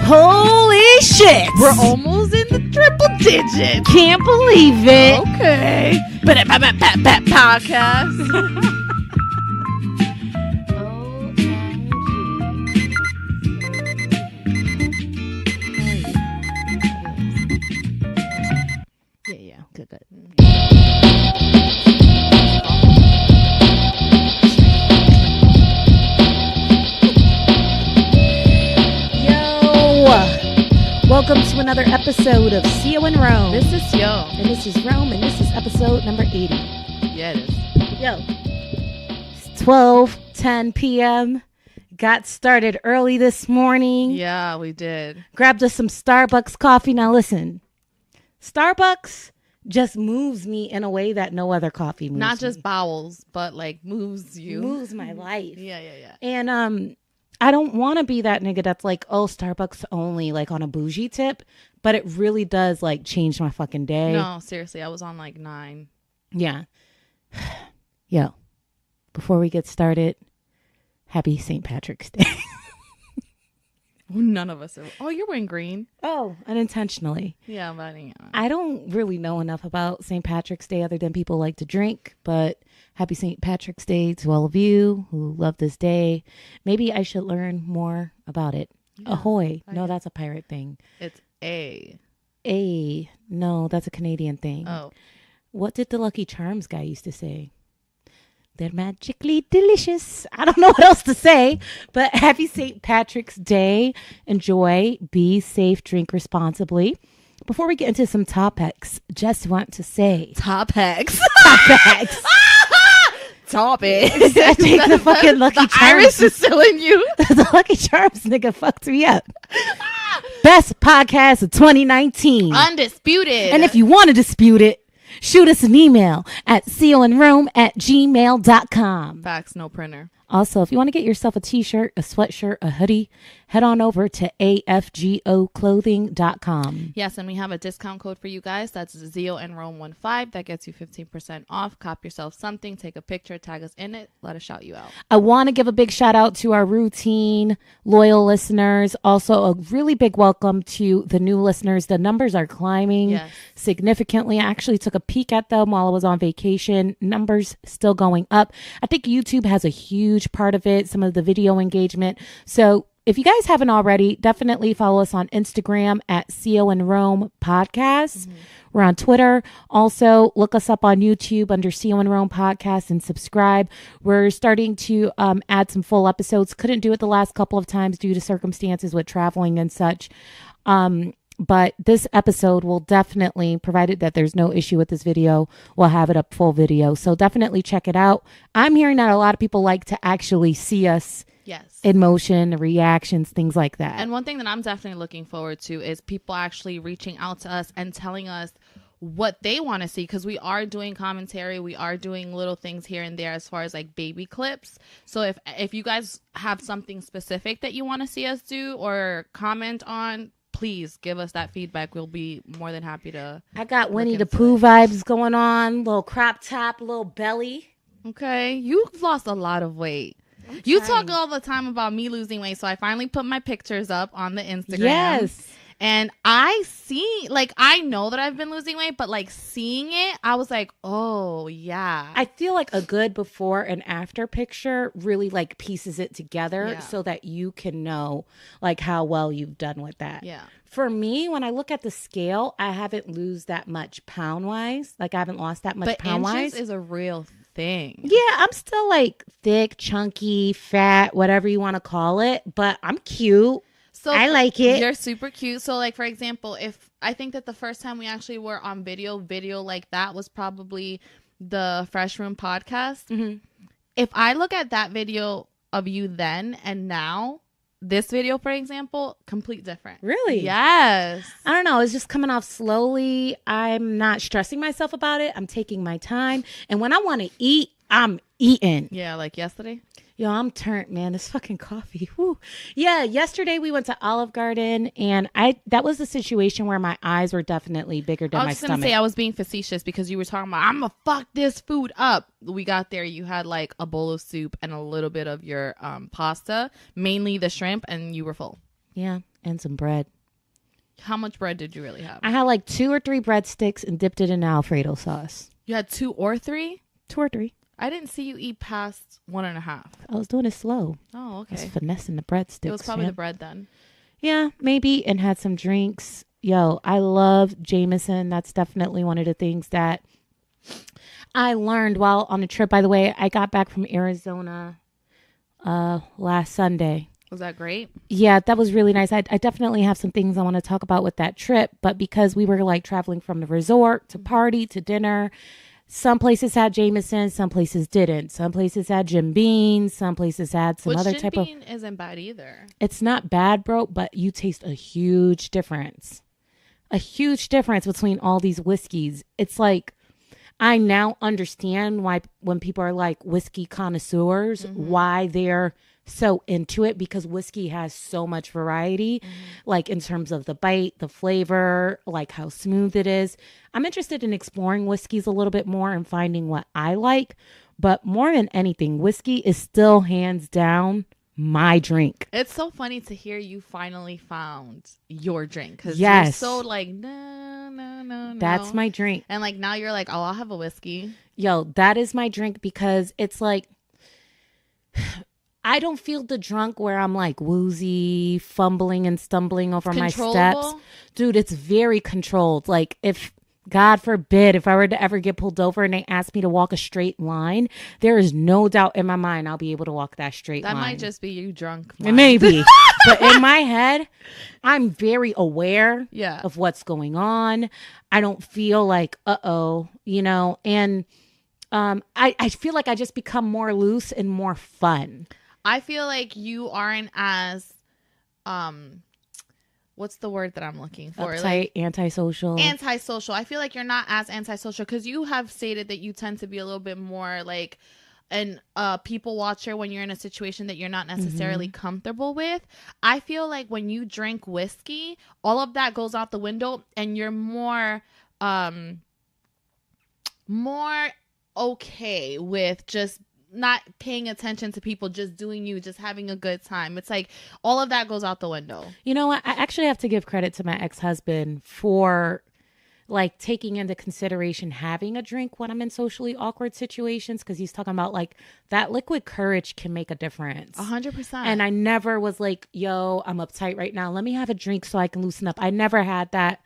Holy shit! We're almost in the triple digits. Can't believe it. Okay. Podcast. Yeah. Good. Welcome to another episode of CO and Rome. This is Yo. And this is Rome, and this is episode number 80. Yeah, it is. Yo. It's 12:10 p.m. Got started early this morning. Yeah, we did. Grabbed us some Starbucks coffee. Now listen, Starbucks just moves me in a way that no other coffee moves Not just me. bowels, but like moves you. Moves my life. Yeah. And I don't want to be that nigga that's like, oh, Starbucks only, like on a bougie tip, but it really does like change my fucking day. No, seriously, I was on like 9. Yeah. Yo, before we get started, happy St. Patrick's Day. None of us are. Oh, you're wearing green. Oh, unintentionally. Yeah, but I don't really know enough about St. Patrick's Day other than people like to drink, but happy St. Patrick's Day to all of you who love this day. Maybe I should learn more about it. Yeah, Ahoy. No, that's a pirate thing. It's A. No, that's a Canadian thing. Oh. What did the Lucky Charms guy used to say? They're magically delicious. I don't know what else to say, but happy St. Patrick's Day. Enjoy, be safe, drink responsibly. Before we get into some topics, just want to say. Topics. Topics. Topics. I think the fucking Lucky the Charms. Irish is still in you. The Lucky Charms nigga fucked me up. Best podcast of 2019. Undisputed. And if you want to dispute it, shoot us an email at coandrome@gmail.com. Facts, no printer. Also, if you want to get yourself a t-shirt, a sweatshirt, a hoodie, head on over to afgoclothing.com. Yes, and we have a discount code for you guys. That's Zio and Rome15. That gets you 15% off. Cop yourself something, take a picture, tag us in it. Let us shout you out. I want to give a big shout out to our routine loyal listeners. Also, a really big welcome to the new listeners. The numbers are climbing significantly. I actually took a peek at them while I was on vacation. Numbers still going up. I think YouTube has a huge part of it, some of the video engagement. So if you guys haven't already, definitely follow us on Instagram at CO and Rome Podcast. Mm-hmm. We're on Twitter. Also, look us up on YouTube under CO and Rome Podcast and subscribe. We're starting to add some full episodes. Couldn't do it the last couple of times due to circumstances with traveling and such. But this episode will definitely, provided that there's no issue with this video, we'll have it up full video. So definitely check it out. I'm hearing that a lot of people like to actually see us in motion, reactions, things like that. And one thing that I'm definitely looking forward to is people actually reaching out to us and telling us what they want to see, because we are doing commentary. We are doing little things here and there as far as like baby clips. So if you guys have something specific that you want to see us do or comment on, please give us that feedback. We'll be more than happy to. I got Winnie the Pooh vibes going on. Little crop top, little belly. Okay. You've lost a lot of weight. You talk all the time about me losing weight. So I finally put my pictures up on the Instagram. Yes. And I see, like, I know that I've been losing weight, but like seeing it, I was like, oh, yeah. I feel like a good before and after picture really like pieces it together so that you can know like how well you've done with that. Yeah. For me, when I look at the scale, I haven't lost that much pound wise. Like I haven't lost that much pound wise. But inches is a real thing. Yeah, I'm still like thick, chunky, fat, whatever you want to call it, but I'm cute. So I like it. You're super cute. So like, for example, if I think that the first time we actually were on video like that was probably the Fresh Room podcast. Mm-hmm. If I look at that video of you then and now, this video, for example, complete different. Really? Yes. I don't know. It's just coming off slowly. I'm not stressing myself about it. I'm taking my time. And when I want to eat, I'm eating. Yeah, like yesterday. Yo, I'm turned, man. This fucking coffee. Whew. Yeah, yesterday we went to Olive Garden, and that was the situation where my eyes were definitely bigger than my stomach. I was going to say, I was being facetious because you were talking about, I'm going to fuck this food up. We got there, you had like a bowl of soup and a little bit of your pasta, mainly the shrimp, and you were full. Yeah, and some bread. How much bread did you really have? I had like 2 or 3 breadsticks and dipped it in Alfredo sauce. You had 2 or 3? 2 or 3. I didn't see you eat past 1.5. I was doing it slow. Oh, okay. I was finessing the breadsticks. It was probably the bread then. Yeah, maybe. And had some drinks. Yo, I love Jameson. That's definitely one of the things that I learned while on a trip. By the way, I got back from Arizona last Sunday. Was that great? Yeah, that was really nice. I definitely have some things I want to talk about with that trip. But because we were like traveling from the resort to party to dinner, some places had Jameson, some places didn't. Some places had Jim Beam, some places had some other type of... Jim Beam isn't bad either. It's not bad, bro, but you taste a huge difference. A huge difference between all these whiskeys. It's like, I now understand why when people are like whiskey connoisseurs, why they're so into it, because whiskey has so much variety, like in terms of the bite, the flavor, like how smooth it is. I'm interested in exploring whiskeys a little bit more and finding what I like. But more than anything, whiskey is still hands down my drink. It's so funny to hear you finally found your drink, because you're so like, no. That's my drink. And like now you're like, oh, I'll have a whiskey. Yo, that is my drink, because it's like, I don't feel the drunk where I'm like woozy, fumbling and stumbling over my steps. Dude, it's very controlled. Like if, God forbid, if I were to ever get pulled over and they asked me to walk a straight line, there is no doubt in my mind I'll be able to walk that straight line. That might just be you drunk. It may be. But in my head, I'm very aware of what's going on. I don't feel like, you know, and I feel like I just become more loose and more fun. I feel like you aren't as, what's the word that I'm looking for? Uptight, like, antisocial. Antisocial. I feel like you're not as antisocial, because you have stated that you tend to be a little bit more like an people watcher when you're in a situation that you're not necessarily comfortable with. I feel like when you drink whiskey, all of that goes out the window, and you're more okay with just not paying attention to people, just doing you, just having a good time. It's like all of that goes out the window. You know what? I actually have to give credit to my ex-husband for like taking into consideration having a drink when I'm in socially awkward situations, because he's talking about like that liquid courage can make a difference. 100%. And I never was like, yo, I'm uptight right now, let me have a drink so I can loosen up. I never had that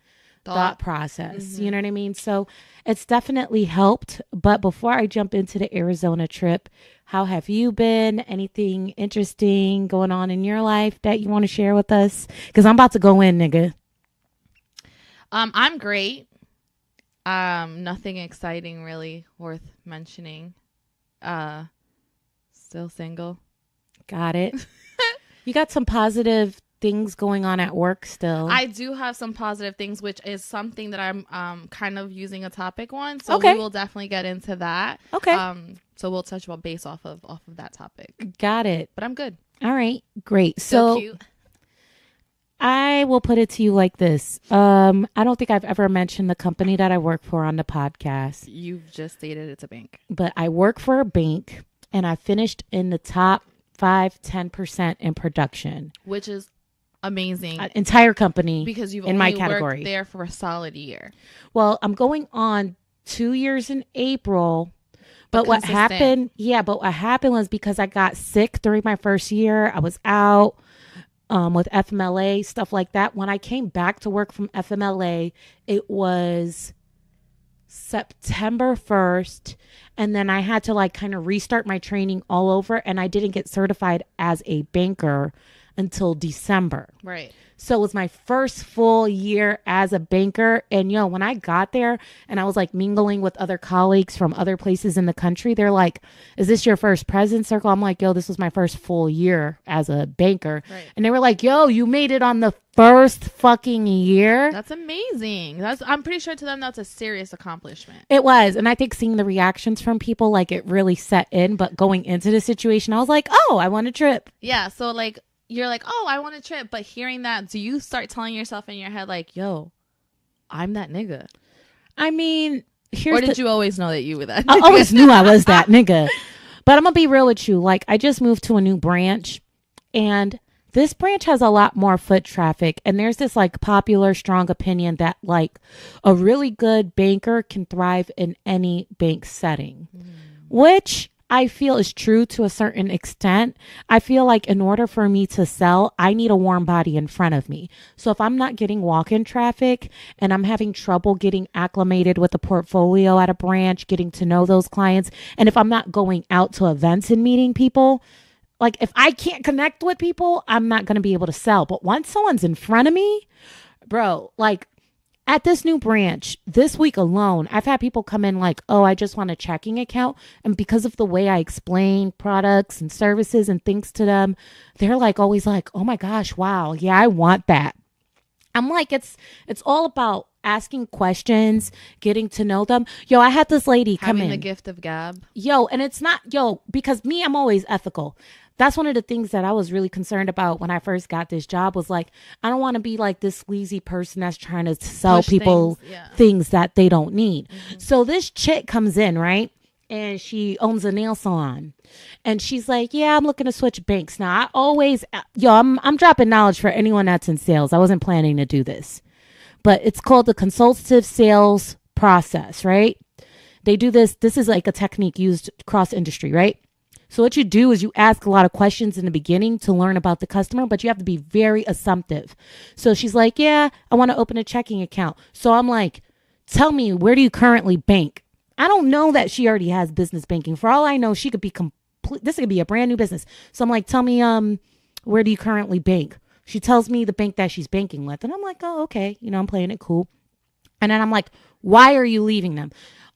thought process. You know what I mean? So it's definitely helped. But before I jump into the Arizona trip, how have you been? Anything interesting going on in your life that you want to share with us? Because I'm about to go in, nigga. I'm great. Nothing exciting really worth mentioning. Still single. Got it. You got some positive things going on at work still. I do have some positive things, which is something that I'm kind of using a topic on. So we will definitely get into that. Okay. So we'll touch about base off of that topic. Got it. But I'm good. All right. Great. So cute. I will put it to you like this. I don't think I've ever mentioned the company that I work for on the podcast. You've just stated it's a bank. But I work for a bank, and I finished in the top 5-10% in production. Which is amazing. Entire company, because you've in only my category worked there for a solid year. Well, I'm going on 2 years in April. But what happened was because I got sick during my first year. I was out with FMLA, stuff like that. When I came back to work from FMLA, it was September 1st. And then I had to like kind of restart my training all over. And I didn't get certified as a banker until December. Right. So it was my first full year as a banker. And when I got there and I was like mingling with other colleagues from other places in the country, they're like, is this your first president circle? I'm like, this was my first full year as a banker. Right. And they were like, you made it on the first fucking year. That's amazing. I'm pretty sure to them that's a serious accomplishment. It was. And I think seeing the reactions from people, like it really set in. But going into the situation, I was like, I want a trip. Yeah. So like, you're like, I want a trip. But hearing that, do you start telling yourself in your head like, I'm that nigga? I mean, or did you always know that you were that nigga? I always knew I was that nigga. But I'm going to be real with you. Like, I just moved to a new branch. And this branch has a lot more foot traffic. And there's this like popular, strong opinion that like a really good banker can thrive in any bank setting, which I feel is true to a certain extent. I feel like in order for me to sell, I need a warm body in front of me. So if I'm not getting walk-in traffic and I'm having trouble getting acclimated with the portfolio at a branch, getting to know those clients, and if I'm not going out to events and meeting people, like if I can't connect with people, I'm not going to be able to sell. But once someone's in front of me, bro, like at this new branch, this week alone, I've had people come in like, oh, I just want a checking account. And because of the way I explain products and services and things to them, they're like always like, oh my gosh, wow, yeah, I want that. I'm like, it's all about asking questions, getting to know them. Yo, I had this lady come in. Having the gift of gab. Yo, and it's not, because me, I'm always ethical. That's one of the things that I was really concerned about when I first got this job was like, I don't want to be like this sleazy person that's trying to sell Push people things that they don't need. Mm-hmm. So this chick comes in, right? And she owns a nail salon. And she's like, yeah, I'm looking to switch banks. Now, I always, I'm dropping knowledge for anyone that's in sales. I wasn't planning to do this. But it's called the consultative sales process, right? They do this. This is like a technique used across industry, right? So what you do is you ask a lot of questions in the beginning to learn about the customer, but you have to be very assumptive. So she's like, yeah, I want to open a checking account. So I'm like, tell me, where do you currently bank? I don't know that she already has business banking. For all I know, she could be this could be a brand new business. So I'm like, tell me, where do you currently bank? She tells me the bank that she's banking with. And I'm like, oh, okay. I'm playing it cool. And then I'm like, why are you leaving them?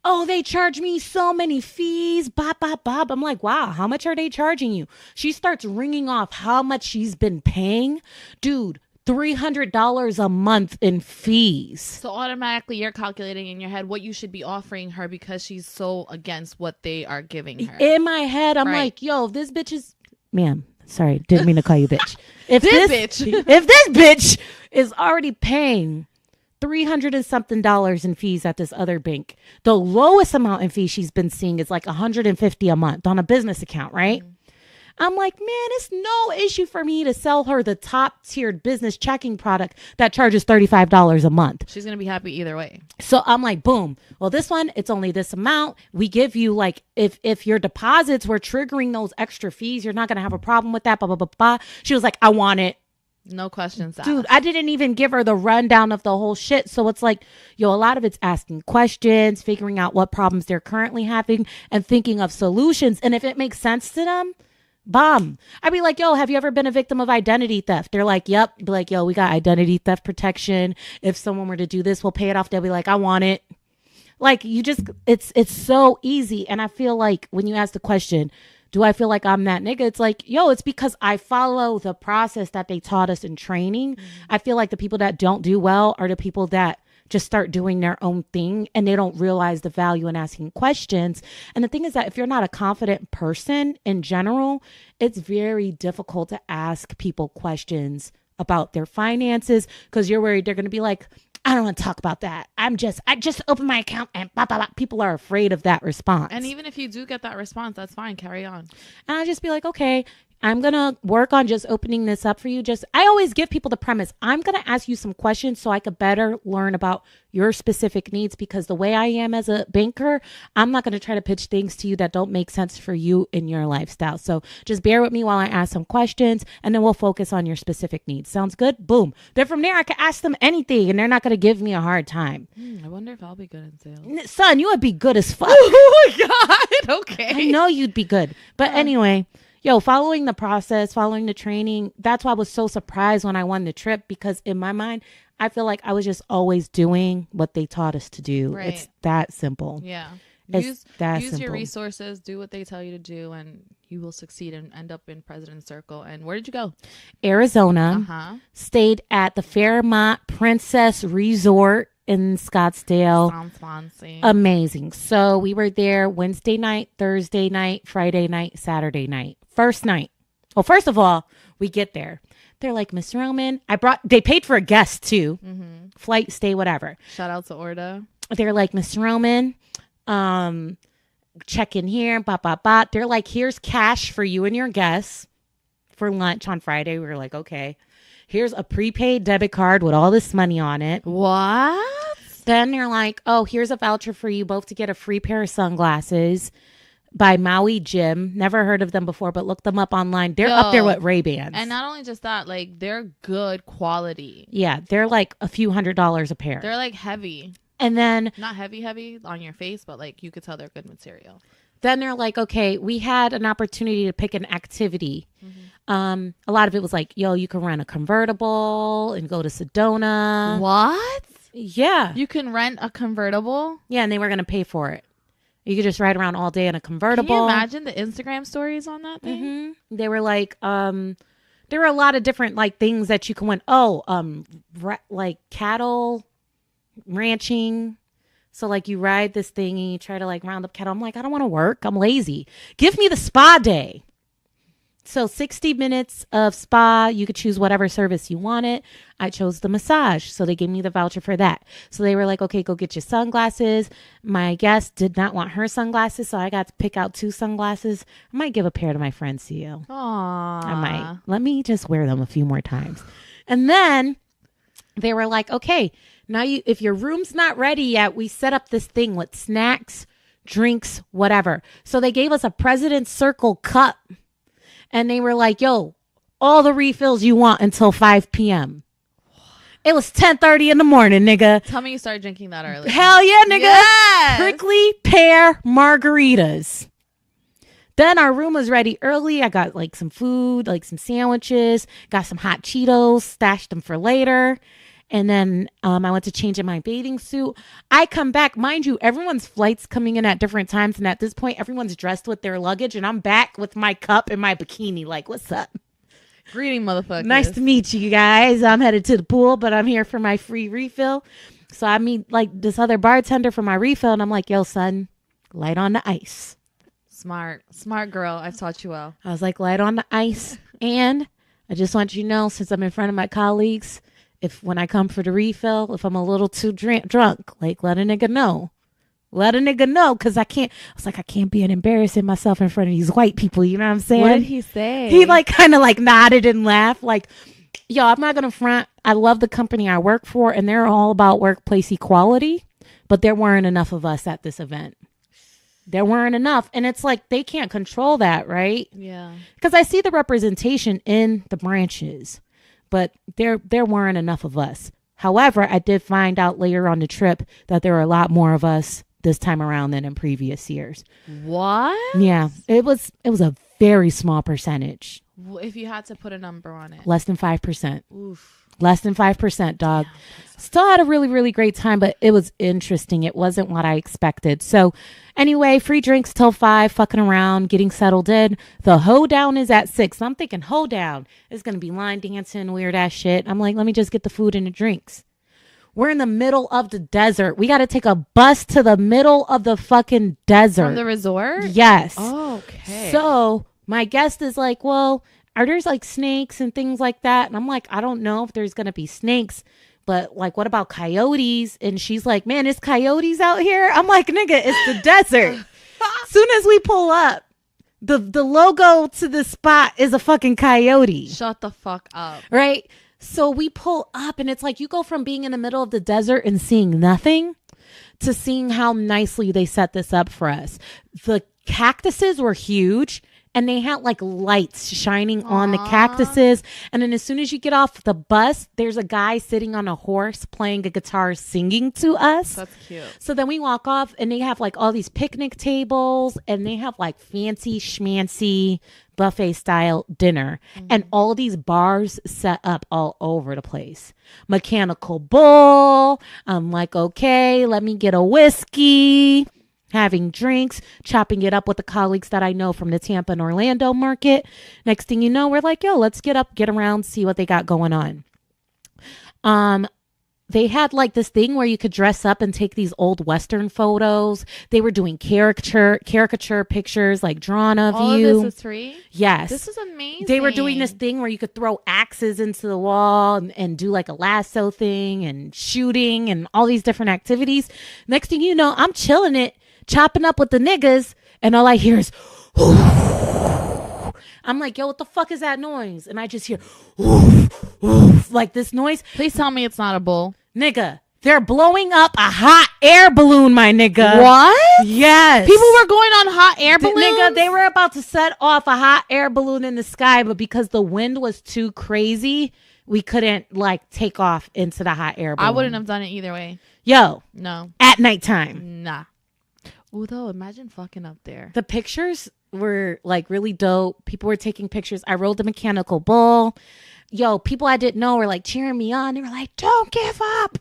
Oh, they charge me so many fees. Bob. I'm like, wow, how much are they charging you? She starts ringing off how much she's been paying. Dude, $300 a month in fees. So automatically you're calculating in your head what you should be offering her because she's so against what they are giving her. In my head, I'm like, yo, this bitch is... Ma'am, sorry, didn't mean to call you bitch. If this bitch is already paying $300 and something in fees at this other bank, the lowest amount in fees she's been seeing is like $150 a month on a business account, right? Mm-hmm. I'm like, man, it's no issue for me to sell her the top tiered business checking product that charges $35 a month. She's going to be happy either way. So I'm like, boom. Well, this one, it's only this amount. We give you like, if your deposits were triggering those extra fees, you're not going to have a problem with that. Blah, blah, blah, blah. She was like, I want it. No questions asked. Dude, I didn't even give her the rundown of the whole shit. So it's like, a lot of it's asking questions, figuring out what problems they're currently having and thinking of solutions. And if it makes sense to them, bomb. I'd be like, yo, have you ever been a victim of identity theft? They're like, yep. Be like, yo, we got identity theft protection. If someone were to do this, we'll pay it off. They'll be like, I want it. Like, it's so easy. And I feel like when you ask the question, do I feel like I'm that nigga? It's like, yo, it's because I follow the process that they taught us in training. Mm-hmm. I feel like the people that don't do well are the people that just start doing their own thing and they don't realize the value in asking questions. And the thing is that if you're not a confident person in general, it's very difficult to ask people questions about their finances because you're worried they're going to be like, I don't want to talk about that. I just opened my account and blah, blah, blah. People are afraid of that response. And even if you do get that response, that's fine. Carry on. And I just be like, okay, I'm going to work on just opening this up for you. I always give people the premise. I'm going to ask you some questions so I could better learn about your specific needs, because the way I am as a banker, I'm not going to try to pitch things to you that don't make sense for you in your lifestyle. So just bear with me while I ask some questions and then we'll focus on your specific needs. Sounds good? Boom. Then from there, I can ask them anything and they're not going to give me a hard time. I wonder if I'll be good in sales. Son, you would be good as fuck. Oh my God. Okay. I know you'd be good. But anyway, following the process, following the training, that's why I was so surprised when I won the trip, because in my mind, I feel like I was just always doing what they taught us to do. Right. It's that simple. Yeah. Use your resources, do what they tell you to do, and you will succeed and end up in President's Circle. And where did you go? Arizona. Stayed at the Fairmont Princess Resort in Scottsdale. Sounds fancy. Amazing. So we were there Wednesday night, Thursday night, Friday night, Saturday night. First night. Well, first of all, we get there. They're like, Miss Roman, they paid for a guest too. Mm-hmm. Flight, stay, whatever. Shout out to Orda. They're like, Miss Roman, check in here, blah, blah, blah. They're like, here's cash for you and your guests. for lunch on Friday. We were like, okay, here's a prepaid debit card with all this money on it. What? Then they're like, oh, here's a voucher for you both to get a free pair of sunglasses by Maui Gym. Never heard of them before, but look them up online. They're up there with Ray-Bans. And not only just that, like, they're good quality. Yeah, they're like a few $100s a pair. They're like heavy. And then not heavy on your face, but like you could tell they're good material. Then they're like, okay, we had an opportunity to pick an activity. A lot of it was like, yo, you can rent a convertible and go to Sedona. What? Yeah. You can rent a convertible? Yeah, and they were going to pay for it. You could just ride around all day in a convertible. Can you imagine the Instagram stories on that thing? They were like, there were a lot of different like things that you can win. Oh, like cattle ranching. So like you ride this thing and you try to like round up cattle. I'm like, I don't want to work. I'm lazy. Give me the spa day. So 60 minutes of spa. You could choose whatever service you wanted. I chose the massage. So they gave me the voucher for that. So they were like, okay, go get your sunglasses. My guest did not want her sunglasses. So I got to pick out 2 sunglasses. I might give a pair to my friend CEO. Aww. I might. Let me just wear them a few more times. And then they were like, okay, now if your room's not ready yet, we set up this thing with snacks, drinks, whatever. So they gave us a President's Circle cup. And they were like, yo, all the refills you want until 5 p.m. It was 10:30 in the morning, nigga. Tell me you started drinking that early. Hell yeah, nigga. Yes! Prickly pear margaritas. Then our room was ready early. I got like some food, like some sandwiches, got some hot Cheetos, stashed them for later. And then I went to change in my bathing suit. I come back. Mind you, everyone's flight's coming in at different times. And at this point, everyone's dressed with their luggage. And I'm back with my cup and my bikini. Like, what's up? Greeting, motherfuckers. Nice to meet you guys. I'm headed to the pool, but I'm here for my free refill. So I meet like this other bartender for my refill. And I'm like, yo, son, light on the ice. Smart girl. I've taught you well. I was like, light on the ice. And I just want you to know, since I'm in front of my colleagues, if when I come for the refill, if I'm a little too drunk, like let a nigga know. Let a nigga know, because I was like, I can't be embarrassing myself in front of these white people. You know what I'm saying? What did he say? He like kind of like nodded and laughed like, yo, I'm not going to front. I love the company I work for and they're all about workplace equality, but there weren't enough of us at this event. There weren't enough. And it's like, they can't control that, right? Yeah. Because I see the representation in the branches. But there weren't enough of us. However, I did find out later on the trip that there were a lot more of us this time around than in previous years. What? Yeah, it was a very small percentage. If you had to put a number on it. Less than 5%. Oof. Less than 5%, dog. Still had a really, really great time, but it was interesting. It wasn't what I expected. So anyway, free drinks till 5, fucking around, getting settled in. The hoedown is at 6. I'm thinking hoedown is going to be line dancing, weird ass shit. I'm like, let me just get the food and the drinks. We're in the middle of the desert. We got to take a bus to the middle of the fucking desert. From the resort? Yes. Oh, okay. So my guest is like, well, are there like snakes and things like that? And I'm like, I don't know if there's going to be snakes, but like, what about coyotes? And she's like, man, it's coyotes out here. I'm like, nigga, it's the desert. Soon as we pull up, the logo to the spot is a fucking coyote. Shut the fuck up. Right? So we pull up and it's like you go from being in the middle of the desert and seeing nothing to seeing how nicely they set this up for us. The cactuses were huge. And they had like lights shining on the cactuses. And then as soon as you get off the bus, there's a guy sitting on a horse playing a guitar singing to us. That's cute. So then we walk off and they have like all these picnic tables and they have like fancy schmancy buffet style dinner. And all these bars set up all over the place. Mechanical bull. I'm like, okay, let me get a whiskey. Having drinks, chopping it up with the colleagues that I know from the Tampa and Orlando market. Next thing you know, we're like, yo, let's get up, get around, see what they got going on. They had like this thing where you could dress up and take these old Western photos. They were doing caricature pictures like drawn of All you. All of this was free? Yes. This is amazing. They were doing this thing where you could throw axes into the wall and do like a lasso thing and shooting and all these different activities. Next thing you know, I'm chilling it, chopping up with the niggas, and all I hear is, I'm like, yo, what the fuck is that noise? And I just hear, oof, oof, like this noise. Please tell me it's not a bull. Nigga, they're blowing up a hot air balloon, my nigga. What? Yes. People were going on hot air balloons? Nigga, they were about to set off a hot air balloon in the sky, but because the wind was too crazy, we couldn't like take off into the hot air balloon. I wouldn't have done it either way. Yo. No. At nighttime. Nah. Ooh, though, imagine fucking up there. The pictures were like really dope. People were taking pictures. I rode the mechanical bull. Yo, people I didn't know were like cheering me on. They were like, don't give up.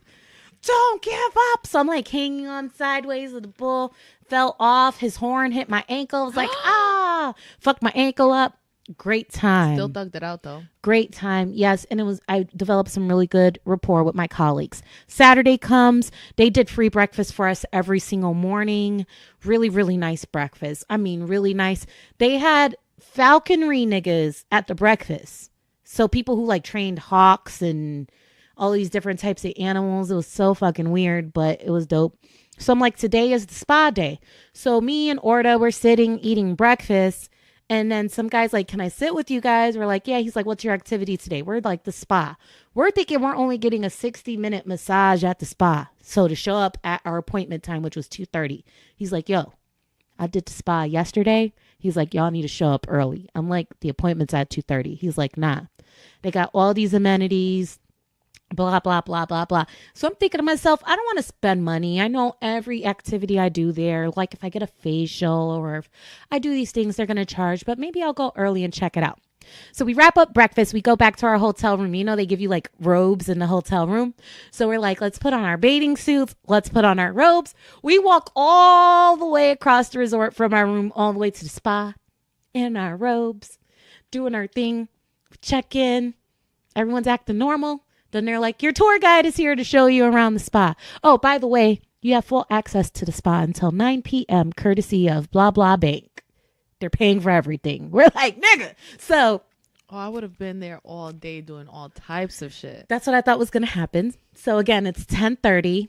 Don't give up. So I'm like hanging on sideways with the bull. Fell off. His horn hit my ankle. I was like, fucked my ankle up. Great time. Still thugged it out though. Great time. Yes. And I developed some really good rapport with my colleagues. Saturday comes. They did free breakfast for us every single morning. Really, really nice breakfast. I mean, really nice. They had falconry niggas at the breakfast. So people who like trained hawks and all these different types of animals. It was so fucking weird, but it was dope. So I'm like, today is the spa day. So me and Orta were sitting eating breakfast. And then some guy's like, can I sit with you guys? We're like, yeah. He's like, what's your activity today? We're like the spa. We're thinking we're only getting a 60-minute massage at the spa. So to show up at our appointment time, which was 2:30, he's like, yo, I did the spa yesterday. He's like, y'all need to show up early. I'm like, the appointment's at 2:30. He's like, nah. They got all these amenities. Blah, blah, blah, blah, blah. So I'm thinking to myself, I don't want to spend money. I know every activity I do there, like if I get a facial or if I do these things, they're going to charge, but maybe I'll go early and check it out. So we wrap up breakfast. We go back to our hotel room. You know, they give you like robes in the hotel room. So we're like, let's put on our bathing suits. Let's put on our robes. We walk all the way across the resort from our room all the way to the spa in our robes, doing our thing. Check in. Everyone's acting normal. Then they're like, your tour guide is here to show you around the spa. Oh, by the way, you have full access to the spa until 9 p.m. courtesy of blah, blah bank. They're paying for everything. We're like, nigga. So. Oh, I would have been there all day doing all types of shit. That's what I thought was going to happen. So again, it's 10:30.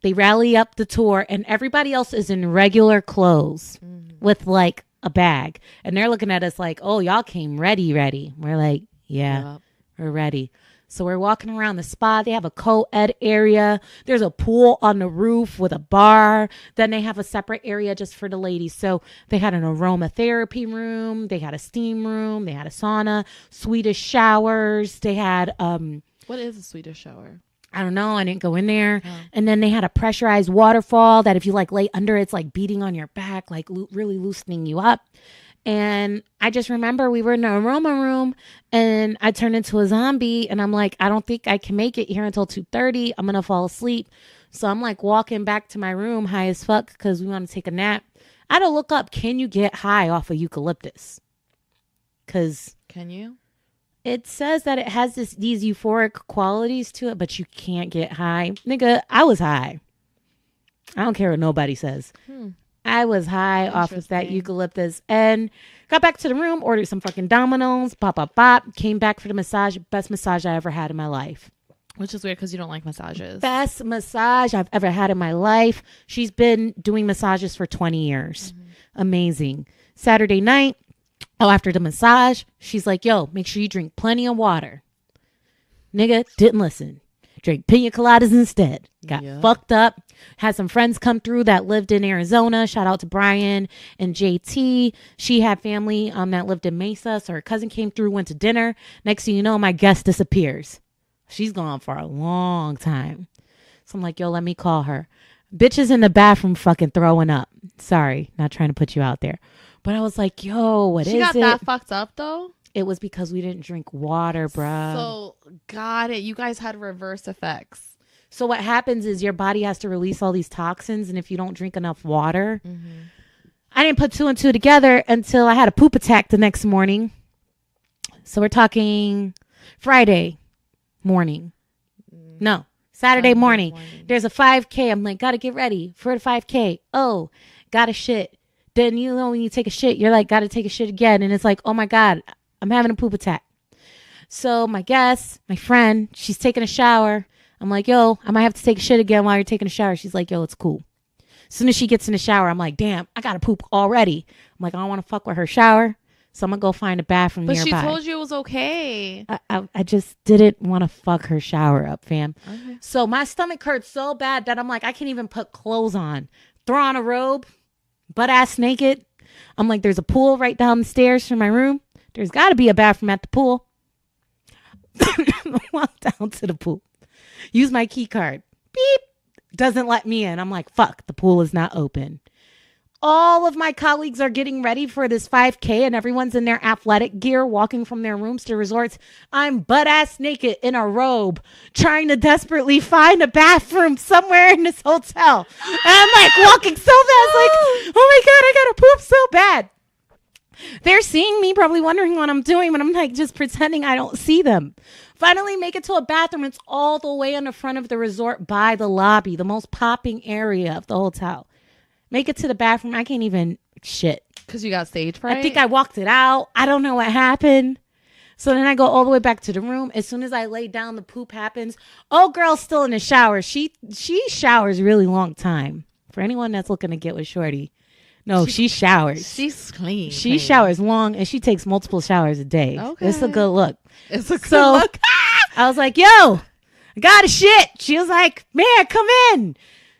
They rally up the tour and everybody else is in regular clothes with like a bag. And they're looking at us like, oh, y'all came ready. We're like, yeah, we're ready. So we're walking around the spa. They have a co-ed area. There's a pool on the roof with a bar. Then they have a separate area just for the ladies. So they had an aromatherapy room. They had a steam room. They had a sauna, Swedish showers. They had... What is a Swedish shower? I don't know. I didn't go in there. Oh. And then they had a pressurized waterfall that if you like lay under, it's like beating on your back, like really loosening you up. And I just remember we were in the aroma room and I turned into a zombie and I'm like, I don't think I can make it here until 2:30. I'm going to fall asleep. So I'm like walking back to my room high as fuck because we want to take a nap. I had to look up, can you get high off of eucalyptus? Because can you? It says that it has these euphoric qualities to it, but you can't get high. Nigga, I was high. I don't care what nobody says. I was high off of that eucalyptus and got back to the room, ordered some fucking Domino's, bop, came back for the massage. Best massage I ever had in my life. Which is weird because you don't like massages. Best massage I've ever had in my life. She's been doing massages for 20 years. Amazing. Saturday night, after the massage, she's like, yo, make sure you drink plenty of water. Nigga, didn't listen. Drank pina coladas instead. Got fucked up. Had some friends come through that lived in Arizona. Shout out to Brian and JT. She had family that lived in Mesa. So her cousin came through, went to dinner. Next thing you know, my guest disappears. She's gone for a long time. So I'm like, yo, let me call her. Bitch is in the bathroom fucking throwing up. Sorry, not trying to put you out there. But I was like, yo, what is it? She got that fucked up though? It was because we didn't drink water, bruh. So, got it. You guys had reverse effects. So what happens is your body has to release all these toxins. And if you don't drink enough water, I didn't put two and two together until I had a poop attack the next morning. So we're talking Friday morning. No, Saturday morning. There's a 5K. I'm like, gotta get ready for the 5K. Oh, gotta shit. Then, you know, when you take a shit, you're like, gotta take a shit again. And it's like, oh my God, I'm having a poop attack. So my guest, my friend, she's taking a shower. I'm like, yo, I might have to take a shit again while you're taking a shower. She's like, yo, it's cool. As soon as she gets in the shower, I'm like, damn, I got to poop already. I'm like, I don't want to fuck with her shower. So I'm going to go find a bathroom nearby. But she told you it was okay. I just didn't want to fuck her shower up, fam. Okay. So my stomach hurt so bad that I'm like, I can't even put clothes on. Throw on a robe, butt ass naked. I'm like, there's a pool right down the stairs from my room. There's got to be a bathroom at the pool. Walk down to the pool. Use my key card. Beep. Doesn't let me in. I'm like, fuck, the pool is not open. All of my colleagues are getting ready for this 5K and everyone's in their athletic gear walking from their rooms to resorts. I'm butt ass naked in a robe trying to desperately find a bathroom somewhere in this hotel. And I'm like walking so fast like, oh my God, I gotta poop so bad. They're seeing me, probably wondering what I'm doing, but I'm like just pretending I don't see them. Finally make it to a bathroom. It's all the way in the front of the resort by the lobby, the most popping area of the hotel. Make it to the bathroom. I can't even shit. Because you got stage fright? I think I walked it out. I don't know what happened. So then I go all the way back to the room. As soon as I lay down, the poop happens. Old girl's still in the shower. She showers really long time. For anyone that's looking to get with Shorty. No, she showers. She's clean. She showers long and she takes multiple showers a day. Okay. It's a good look. It's a good look. I was like, yo, I got a shit. She was like, man, come in.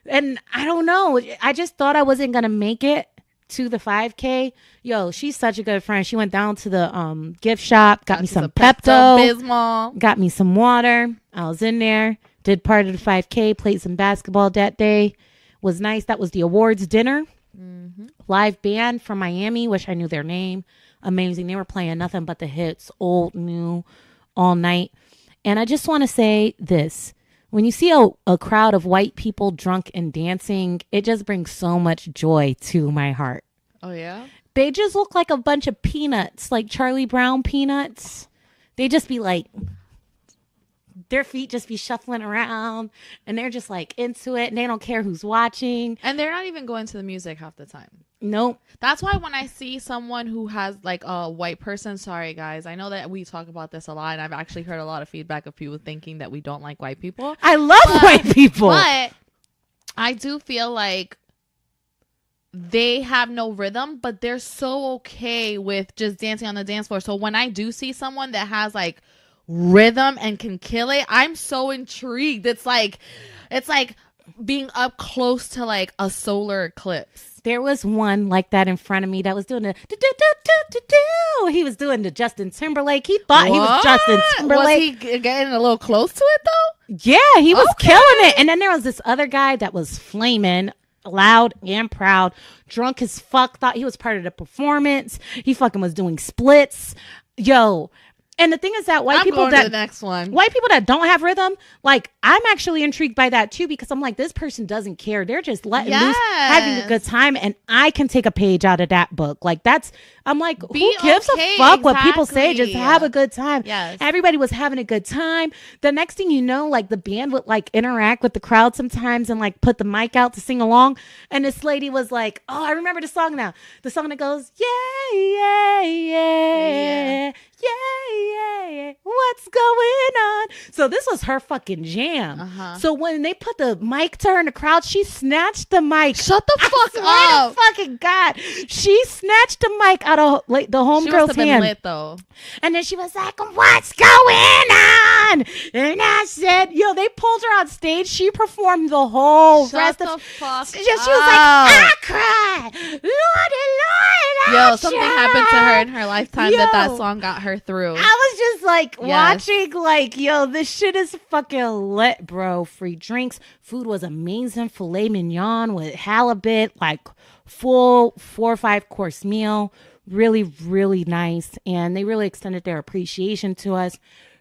And I don't know. I just thought I wasn't going to make it to the 5K. Yo, she's such a good friend. She went down to the gift shop, got me some Pepto-Bismol, got me some water. I was in there, did part of the 5K, played some basketball that day. Was nice. That was the awards dinner. Mm-hmm. Live band from Miami. Wish I knew their name. Amazing. They were playing nothing but the hits, old, new, all night. And I just want to say this. When you see a crowd of white people drunk and dancing, it just brings so much joy to my heart. Oh, yeah? They just look like a bunch of peanuts, like Charlie Brown peanuts. They just be like, their feet just be shuffling around, and they're just like into it, and they don't care who's watching. And they're not even going to the music half the time. Nope. That's why when I see someone who has like a white person, sorry guys, I know that we talk about this a lot, and I've actually heard a lot of feedback of people thinking that we don't like white people. I love white people. But I do feel like they have no rhythm, but they're so okay with just dancing on the dance floor. So when I do see someone that has like rhythm and can kill it, I'm so intrigued. It's like being up close to like a solar eclipse. There was one like that in front of me that was doing the do-do-do-do-do-do. He was doing the Justin Timberlake. He thought he was Justin Timberlake. Was he getting a little close to it though? Yeah, he was killing it. And then there was this other guy that was flaming, loud and proud, drunk as fuck, thought he was part of the performance. He fucking was doing splits. Yo. And the thing is that white people that don't have rhythm, like I'm actually intrigued by that too, because I'm like, this person doesn't care. They're just letting loose, having a good time. And I can take a page out of that book. Like I'm like, who gives a fuck what people say? Just have a good time. Yes. Everybody was having a good time. The next thing you know, like the band would like interact with the crowd sometimes and like put the mic out to sing along. And this lady was like, oh, I remember the song now. The song that goes, yeah, yeah, yeah, yeah, what's going on? So this was her fucking jam. Uh-huh. So when they put the mic to her in the crowd, she snatched the mic. Shut the fuck up! Fucking God, she snatched the mic out of like the homegirl's hand. Lit, though. And then she was like, "What's going on?" And I said, "Yo, they pulled her on stage. She performed the whole rest of. She was like, I cried, Lord, yo, something happened to her in her lifetime that song got her through. I was just like watching, like, yo, this shit is fucking lit, bro. Free drinks, food was amazing. Filet mignon with halibut, like full 4 or 5 course meal. Really, really nice, and they really extended their appreciation to us.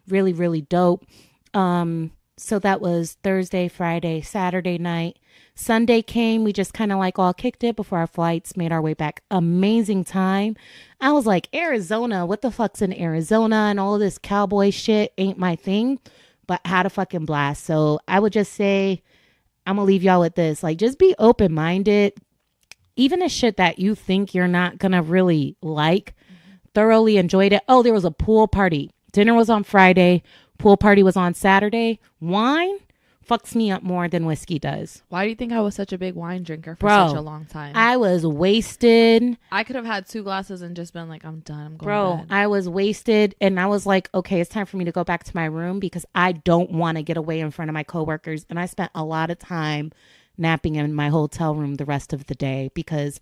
Really, really dope. So that was Thursday, Friday, Saturday night. Sunday came. We just kind of like all kicked it before our flights, made our way back. Amazing time. I was like, Arizona, what the fuck's in Arizona? And all of this cowboy shit ain't my thing, but had a fucking blast. So I would just say, I'm going to leave y'all with this. Like, just be open-minded. Even the shit that you think you're not going to really like, thoroughly enjoyed it. Oh, there was a pool party. Dinner was on Friday. Pool party was on Saturday. Wine fucks me up more than whiskey does. Why do you think I was such a big wine drinker for such a long time? I was wasted. I could have had 2 glasses and just been like, I'm done. I'm going to bed. I was wasted. And I was like, okay, it's time for me to go back to my room because I don't want to get away in front of my coworkers. And I spent a lot of time napping in my hotel room the rest of the day because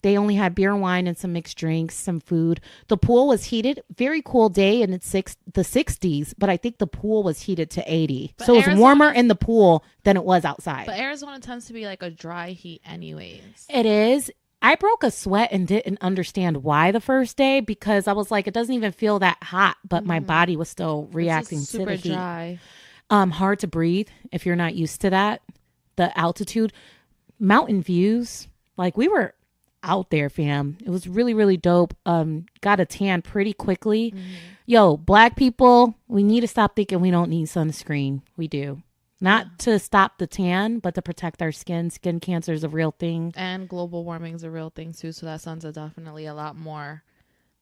they only had beer, wine, and some mixed drinks, some food. The pool was heated. Very cool day in the 60s, but I think the pool was heated to 80. But so it was warmer in the pool than it was outside. But Arizona tends to be like a dry heat anyways. It is. I broke a sweat and didn't understand why the first day because I was like, it doesn't even feel that hot, but my body was still reacting to the heat. Super dry. Hard to breathe if you're not used to that. The altitude, mountain views, like we were out there, fam. It was really, really dope. Got a tan pretty quickly. Yo, black people, we need to stop thinking we don't need sunscreen. We do. Not to stop the tan, but to protect our skin. Skin cancer is a real thing. And global warming is a real thing too. So that sun's definitely a lot more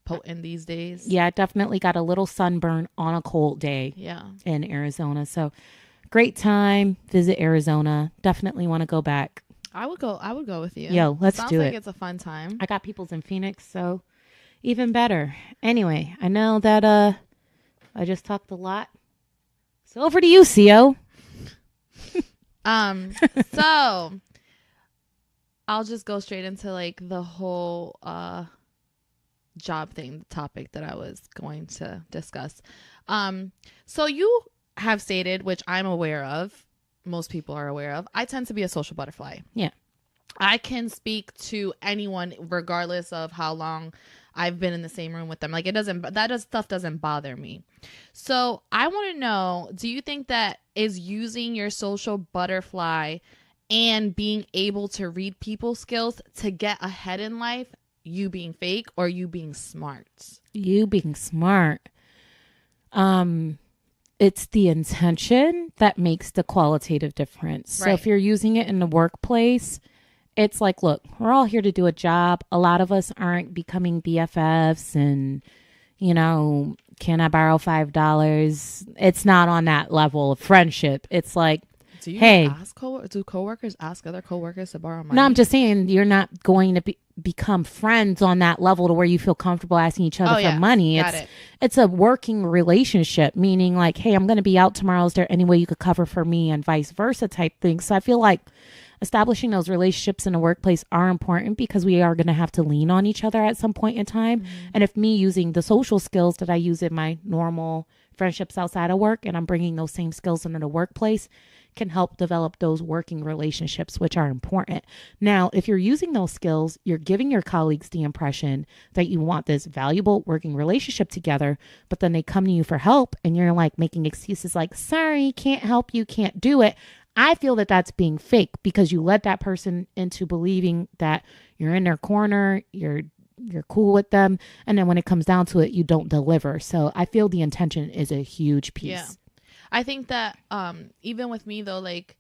potent these days. Yeah, I definitely got a little sunburn on a cold day in Arizona. So great time. Visit Arizona. Definitely want to go back. I would go with you. Yo, let's do it. Sounds like it's a fun time. I got peoples in Phoenix, so even better. Anyway, I know that I just talked a lot. So over to you, CO. So I'll just go straight into like the whole job thing, the topic that I was going to discuss. So you have stated, which I'm aware of, most people are aware of, I tend to be a social butterfly. Yeah. I can speak to anyone regardless of how long I've been in the same room with them. Like stuff doesn't bother me. So I want to know, do you think that is using your social butterfly and being able to read people's skills to get ahead in life, you being fake or you being smart? You being smart. It's the intention that makes the qualitative difference. Right. So if you're using it in the workplace, it's like, look, we're all here to do a job. A lot of us aren't becoming BFFs and, you know, can I borrow $5? It's not on that level of friendship. It's like, do coworkers ask other coworkers to borrow money? No, I'm just saying you're not going to become friends on that level to where you feel comfortable asking each other for money. It's a working relationship, meaning like, hey, I'm going to be out tomorrow. Is there any way you could cover for me and vice versa type thing? So I feel like establishing those relationships in the workplace are important because we are going to have to lean on each other at some point in time. Mm-hmm. And if me using the social skills that I use in my normal friendships outside of work and I'm bringing those same skills into the workplace, can help develop those working relationships, which are important. Now, if you're using those skills, you're giving your colleagues the impression that you want this valuable working relationship together, but then they come to you for help and you're like making excuses like, sorry, can't help you, can't do it. I feel that that's being fake because you led that person into believing that you're in their corner, you're cool with them. And then when it comes down to it, you don't deliver. So I feel the intention is a huge piece. Yeah. I think that even with me, though, like,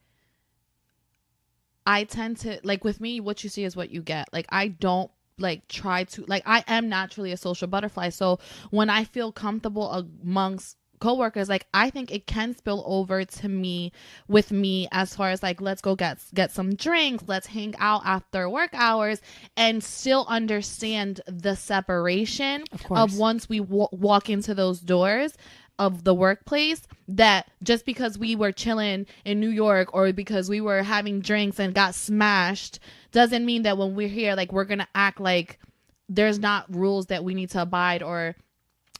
I tend to, like, with me, what you see is what you get. Like, I don't, like, try to, like, I am naturally a social butterfly. So when I feel comfortable amongst coworkers, like, I think it can spill over to me with me as far as, like, let's go get some drinks. Let's hang out after work hours and still understand the separation of once we walk into those doors of the workplace, that just because we were chilling in New York or because we were having drinks and got smashed doesn't mean that when we're here, like, we're gonna act like there's not rules that we need to abide, or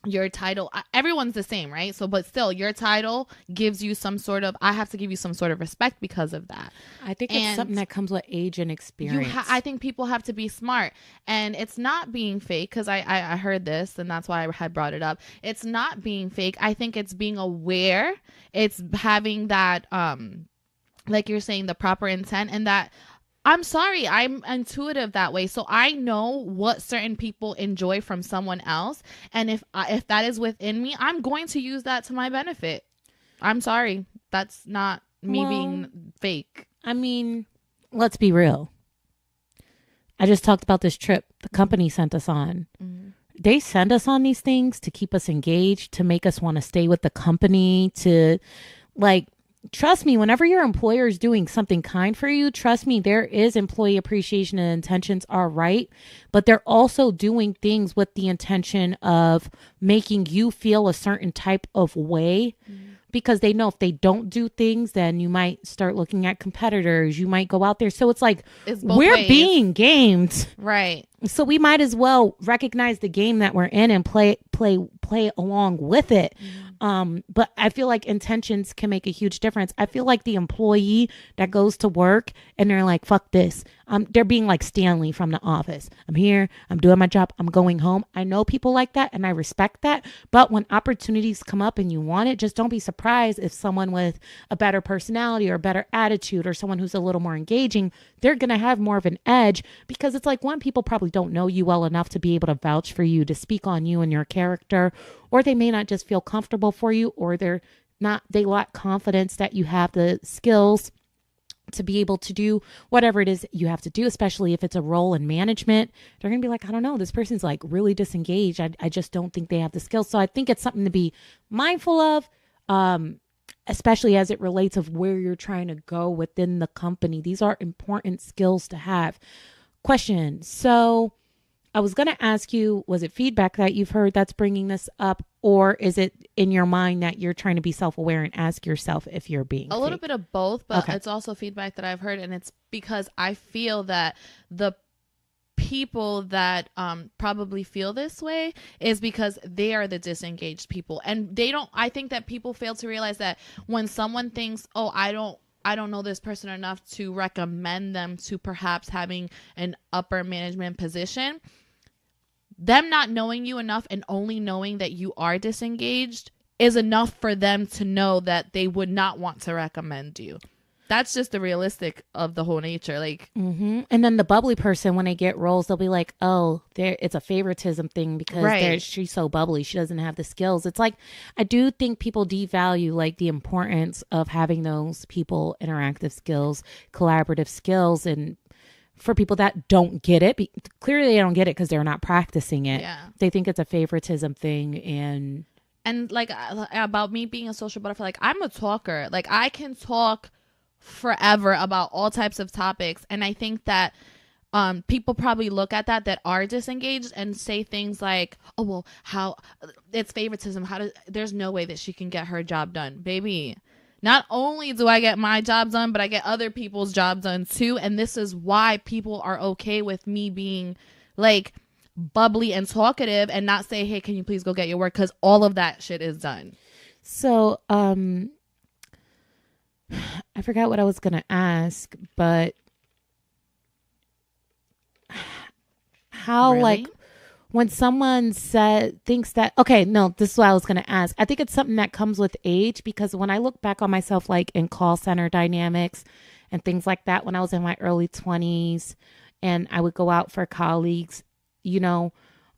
your title, everyone's the same, right? So, but still, your title gives you some sort of, I have to give you some sort of respect because of that. I think it's something that comes with age and experience. I think people have to be smart, and it's not being fake, because I heard this, and that's why I had brought it up. It's not being fake. I think it's being aware. It's having that, like you're saying, the proper intent, and that, I'm sorry, I'm intuitive that way. So I know what certain people enjoy from someone else. And if that is within me, I'm going to use that to my benefit. I'm sorry. That's not me being fake. I mean, let's be real. I just talked about this trip the company sent us on. Mm-hmm. They send us on these things to keep us engaged, to make us want to stay with the company, to, like, trust me, whenever your employer is doing something kind for you, trust me, there is employee appreciation and intentions are right, but they're also doing things with the intention of making you feel a certain type of way. Because they know if they don't do things, then you might start looking at competitors. You might go out there. So it's like we're being gamed. Right. So we might as well recognize the game that we're in and play along with it. But I feel like intentions can make a huge difference. I feel like the employee that goes to work and they're like, fuck this. They're being like Stanley from The Office. I'm here. I'm doing my job. I'm going home. I know people like that and I respect that. But when opportunities come up and you want it, just don't be surprised if someone with a better personality or a better attitude or someone who's a little more engaging, they're going to have more of an edge, because it's like, one, people probably don't know you well enough to be able to vouch for you, to speak on you and your character, or they may not just feel comfortable for you, or they lack confidence that you have the skills to be able to do whatever it is you have to do, especially if it's a role in management. They're going to be like, I don't know, this person's like really disengaged. I just don't think they have the skills. So I think it's something to be mindful of, especially as it relates of where you're trying to go within the company. These are important skills to have. Question. So I was going to ask you, was it feedback that you've heard that's bringing this up, or is it in your mind that you're trying to be self-aware and ask yourself if you're being a little bit of both, but It's also feedback that I've heard, and it's because I feel that the people that probably feel this way is because they are the disengaged people, and I think that people fail to realize that when someone thinks, oh, I don't know this person enough to recommend them to perhaps having an upper management position, them not knowing you enough and only knowing that you are disengaged is enough for them to know that they would not want to recommend you. That's just the realistic of the whole nature. Like, and then the bubbly person, when they get roles, they'll be like, oh, it's a favoritism thing because she's so bubbly. She doesn't have the skills. It's like, I do think people devalue like the importance of having those people interactive skills, collaborative skills. And for people that don't get it, clearly they don't get it because they're not practicing it. Yeah. They think it's a favoritism thing. And like about me being a social butterfly, like I'm a talker. Like I can talk forever about all types of topics, and I think that people probably look at that are disengaged and say things like, oh well, how it's favoritism, there's no way that she can get her job done. Baby, not only do I get my job done, but I get other people's job done too, and this is why people are okay with me being like bubbly and talkative and not say, hey, can you please go get your work, because all of that shit is done. So I forgot what I was going to ask, but how, really? Like, when someone thinks that, okay, no, this is what I was going to ask. I think it's something that comes with age, because when I look back on myself, like in call center dynamics and things like that, when I was in my early 20s and I would go out for colleagues, you know,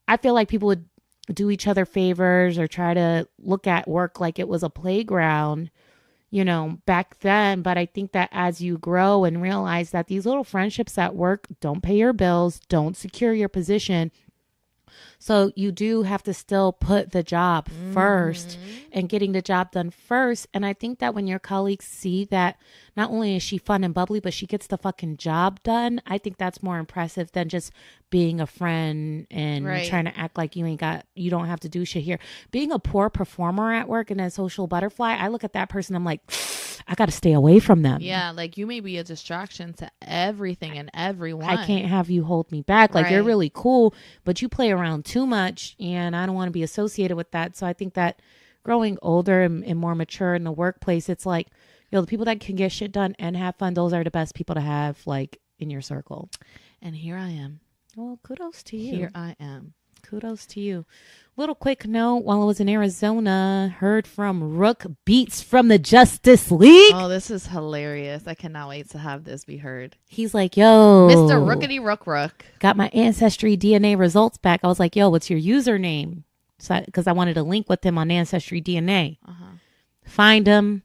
I feel like people would do each other favors or try to look at work like it was a playground, you know, back then. But I think that as you grow and realize that these little friendships at work don't pay your bills, don't secure your position. So you do have to still put the job first and getting the job done first. And I think that when your colleagues see that not only is she fun and bubbly, but she gets the fucking job done, I think that's more impressive than just being a friend and trying to act like you don't have to do shit here. Being a poor performer at work and a social butterfly, I look at that person, I'm like, I got to stay away from them. Yeah, like you may be a distraction to everything and everyone. I can't have you hold me back. Like you're really cool, but you play around too much and I don't want to be associated with that. So I think that growing older and more mature in the workplace, it's like, you know, the people that can get shit done and have fun, those are the best people to have like in your circle. And here I am. Well, kudos to you. Here I am. Kudos to you. Little quick note, while I was in Arizona, heard from Rook Beats from the Justice League. Oh, this is hilarious. I cannot wait to have this be heard. He's like, yo. Mr. Rookity Rook. Got my Ancestry DNA results back. I was like, yo, what's your username? Because I wanted to link with him on Ancestry DNA. Find him.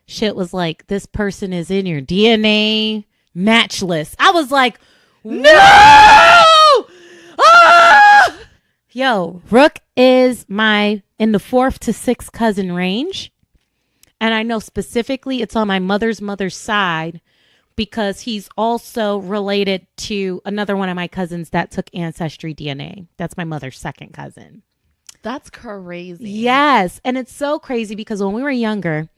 Shit was like, this person is in your DNA match list. I was like, no! Ah! Yo, Rook is in the 4th to 6th cousin range. And I know specifically it's on my mother's side because he's also related to another one of my cousins that took ancestry DNA. That's my mother's second cousin. That's crazy. Yes. And it's so crazy because when we were younger,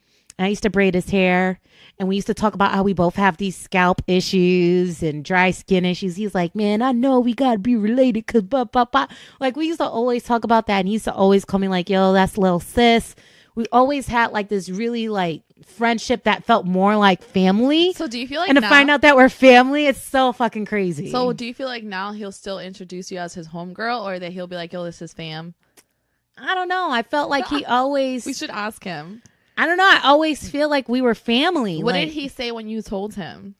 I used to braid his hair and we used to talk about how we both have these scalp issues and dry skin issues. He's like, man, I know we got to be related because blah, blah, blah. Like we used to always talk about that. And he used to always call me like, yo, that's little sis. We always had like this really like friendship that felt more like family. So do you feel like and to find out that we're family, it's so fucking crazy. So do you feel like now he'll still introduce you as his homegirl or that he'll be like, yo, this is fam? I don't know. I felt like he always... We should ask him. I don't know. I always feel like we were family. What did he say when you told him?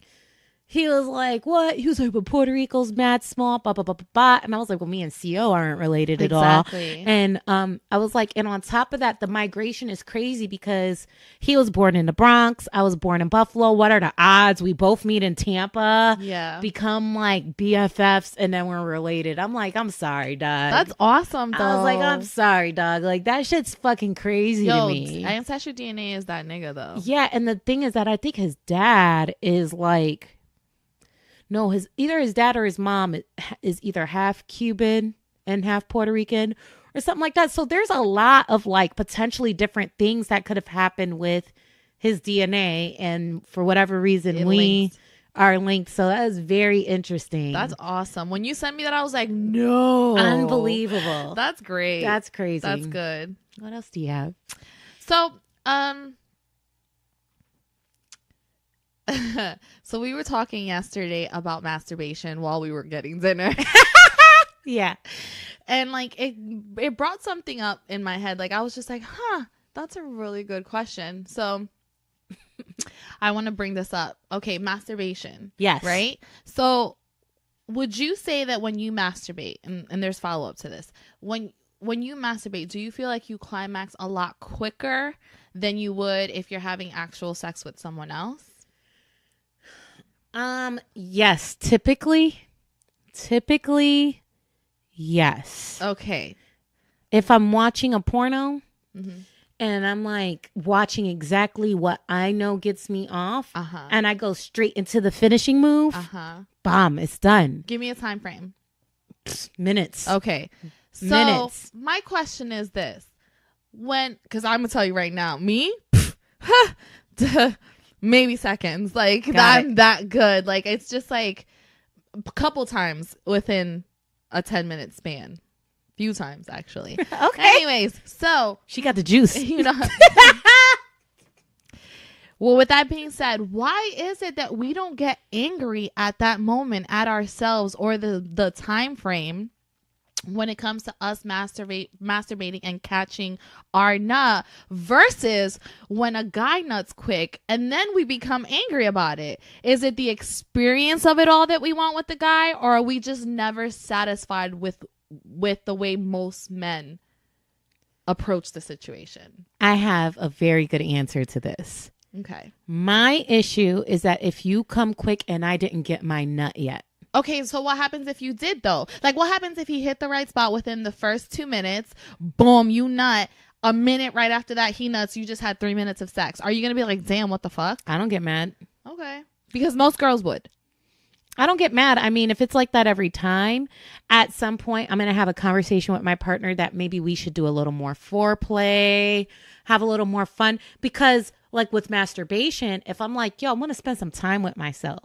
He was like, what? He was like, but Puerto Rico's mad small, blah, blah, blah, blah, blah. And I was like, well, me and CO aren't related at all. And I was like, and on top of that, the migration is crazy because he was born in the Bronx. I was born in Buffalo. What are the odds? We both meet in Tampa. Yeah. Become like BFFs and then we're related. I'm like, I'm sorry, dog. That's awesome, though. I was like, I'm sorry, dog. Like, that shit's fucking crazy to me. Ancestry DNA is that nigga, though. Yeah. And the thing is that I think his dad is like... No, either his dad or his mom is either half Cuban and half Puerto Rican or something like that. So there's a lot of like potentially different things that could have happened with his DNA. And for whatever reason, we are linked. So that is very interesting. That's awesome. When you sent me that, I was like, no. Unbelievable. That's great. That's crazy. That's good. What else do you have? So, so we were talking yesterday about masturbation while we were getting dinner. Yeah. And like it brought something up in my head. Like I was just like, that's a really good question. So I want to bring this up. Okay, masturbation. Yes. Right? So would you say that when you masturbate, and there's follow-up to this, when you masturbate, do you feel like you climax a lot quicker than you would if you're having actual sex with someone else? Yes, typically, yes. Okay. If I'm watching a porno and I'm like watching exactly what I know gets me off and I go straight into the finishing move, bomb, it's done. Give me a time frame. Minutes. Okay. So my question is this. Because I'm going to tell you right now, me, maybe seconds. Like I'm that good. Like it's just like a couple times within a 10-minute span. Few times actually. Okay. Anyways, so she got the juice. You know. Well, with that being said, why is it that we don't get angry at that moment at ourselves or the time frame when it comes to us masturbating and catching our nut versus when a guy nuts quick and then we become angry about it? Is it the experience of it all that we want with the guy, or are we just never satisfied with the way most men approach the situation? I have a very good answer to this. Okay. My issue is that if you come quick and I didn't get my nut yet. Okay, so what happens if you did, though? Like, what happens if he hit the right spot within the first 2 minutes? Boom, you nut. A minute right after that, he nuts. You just had 3 minutes of sex. Are you going to be like, damn, what the fuck? I don't get mad. Okay. Because most girls would. I don't get mad. I mean, if it's like that every time, at some point, I'm going to have a conversation with my partner that maybe we should do a little more foreplay, have a little more fun. Because like with masturbation, if I'm like, yo, I'm going to spend some time with myself.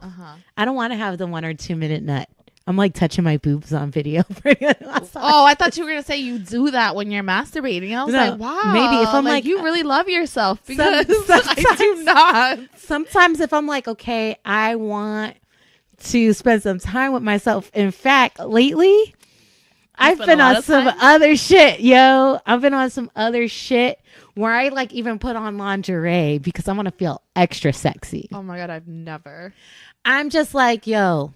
I don't want to have the 1 or 2 minute nut. I'm like touching my boobs on video. Oh, I thought you were going to say you do that when you're masturbating. I was like, wow. Maybe if I'm like you really love yourself, because I do not. Sometimes if I'm like, okay, I want to spend some time with myself. In fact, lately, I've been on some other shit, yo. I've been on some other shit where I like even put on lingerie because I want to feel extra sexy. Oh my God, I've never. I'm just like, yo,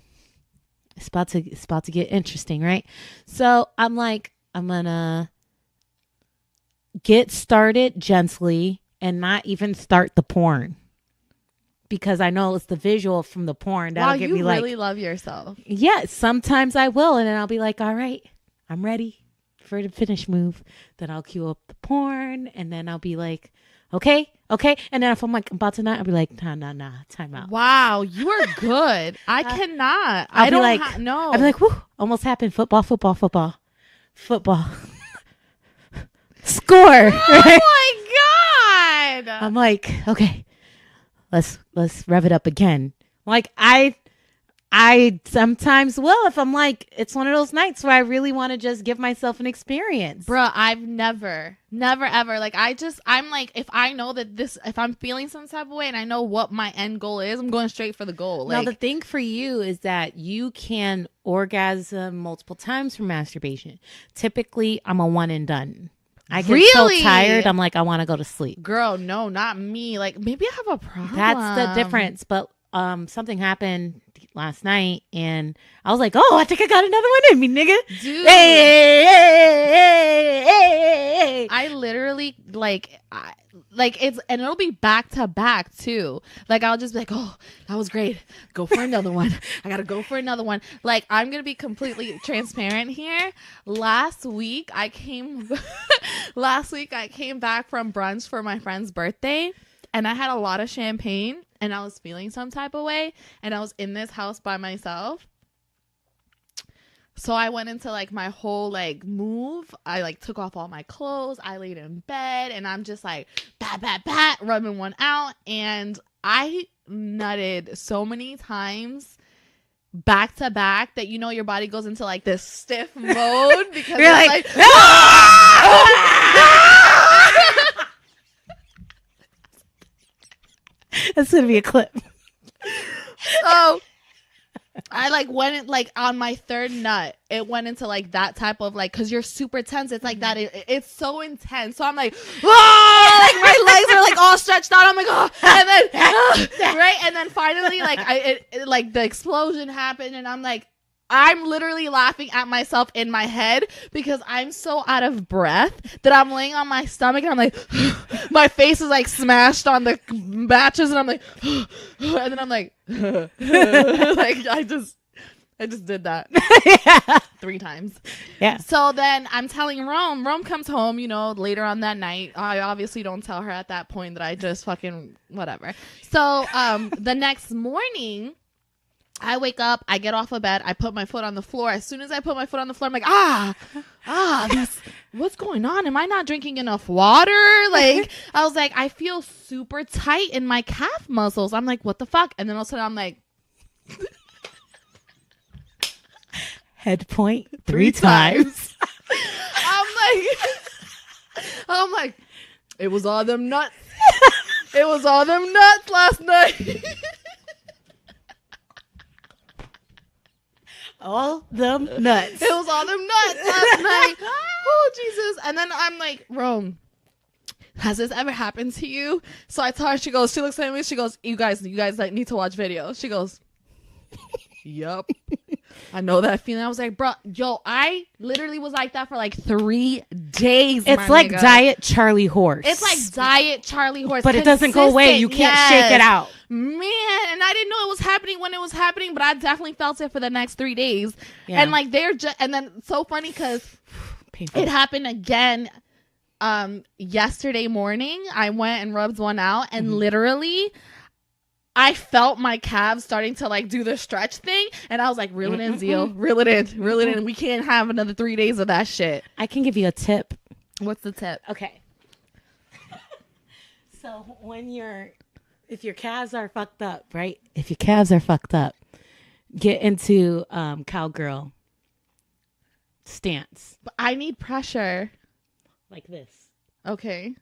it's about to get interesting, right? So I'm like, I'm gonna get started gently and not even start the porn. Because I know it's the visual from the porn that'll get me like. You really love yourself. Yeah, sometimes I will, and then I'll be like, all right, I'm ready for the finish move. Then I'll cue up the porn, and then I'll be like, okay, Okay. And then if I'm like about to nut, I'll be like, nah, time out. Wow, you are good. I cannot. I don't like, no. I'll be like, whoo, almost happened. Football. Score. Right? Oh my God. I'm like, okay, let's rev it up again. Like I sometimes will if I'm like, it's one of those nights where I really want to just give myself an experience. Bruh, I've never ever. Like, I'm like, if I know that if I'm feeling some type of way and I know what my end goal is, I'm going straight for the goal. Like, now, the thing for you is that you can orgasm multiple times from masturbation. Typically, I'm a one and done. I get so tired, I'm like, I want to go to sleep. Girl, no, not me. Like, maybe I have a problem. That's the difference. But something happened last night and I was like, oh, I think I got another one in me, nigga. Dude. Hey. I literally like it's, and it'll be back to back too. Like, I'll just be like, oh, that was great. Go for another one. I gotta go for another one. Like, I'm gonna be completely transparent here. Last week I came back from brunch for my friend's birthday and I had a lot of champagne and I was feeling some type of way and I was in this house by myself. So I went into like my whole like move. I like took off all my clothes. I laid in bed and I'm just like bat, rubbing one out. And I nutted so many times back to back that, you know, your body goes into like this stiff mode because you're it's like that's gonna be a clip. So I like went in, like on my third nut, it went into like that type of like, cause you're super tense. It's like that. It's so intense. So I'm like, whoa, like my legs are like all stretched out. I'm like, oh, and then right, and then finally like like the explosion happened, and I'm like, I'm literally laughing at myself in my head because I'm so out of breath that I'm laying on my stomach and I'm like, my face is like smashed on the mattress and I'm like, and then I'm like, like I just did that 3 times. Yeah. So then I'm telling Rome comes home, you know, later on that night. I obviously don't tell her at that point that I just fucking whatever. So the next morning, I wake up, I get off of bed, I put my foot on the floor. As soon as I put my foot on the floor, I'm like, what's going on? Am I not drinking enough water? Like, I was like, I feel super tight in my calf muscles. I'm like, what the fuck? And then all of a sudden I'm like, head point 3 times. I'm like, it was all them nuts. It was all them nuts last night. All them nuts. It was all them nuts last night. Oh, Jesus. And then I'm like, Rome, has this ever happened to you? So I tell her, she looks at me, she goes, you guys like need to watch videos. She goes, yup. I know that feeling. I was like, bro, yo, I literally was like that for like 3 days. It's like diet Charlie horse. It's like diet Charlie horse. But it doesn't go away. You can't shake it out. Man, and I didn't know it was happening when it was happening, but I definitely felt it for the next 3 days. Yeah. And like and then so funny because it happened again yesterday morning. I went and rubbed one out and literally I felt my calves starting to like do the stretch thing, and I was like, reel it in, Zio. Reel it in. We can't have another 3 days of that shit. I can give you a tip. What's the tip? Okay. So if your calves are fucked up, right? If your calves are fucked up, get into cowgirl stance. But I need pressure. Like this. Okay.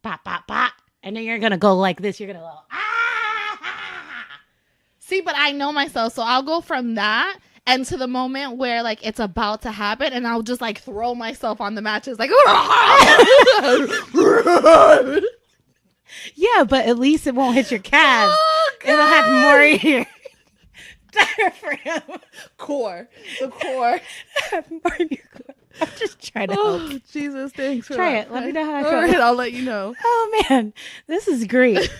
Pop, pop, pop. And then you're going to go like this. You're going to go, ah! See, but I know myself, so I'll go from that and to the moment where like it's about to happen, and I'll just like throw myself on the mattress like yeah, but at least it won't hit your calves. Oh, it'll have more here. Core. The core. I'm just trying to help. Jesus, thanks. Try it. Let me know how I feel. All right, I'll let you know. Oh man, this is great.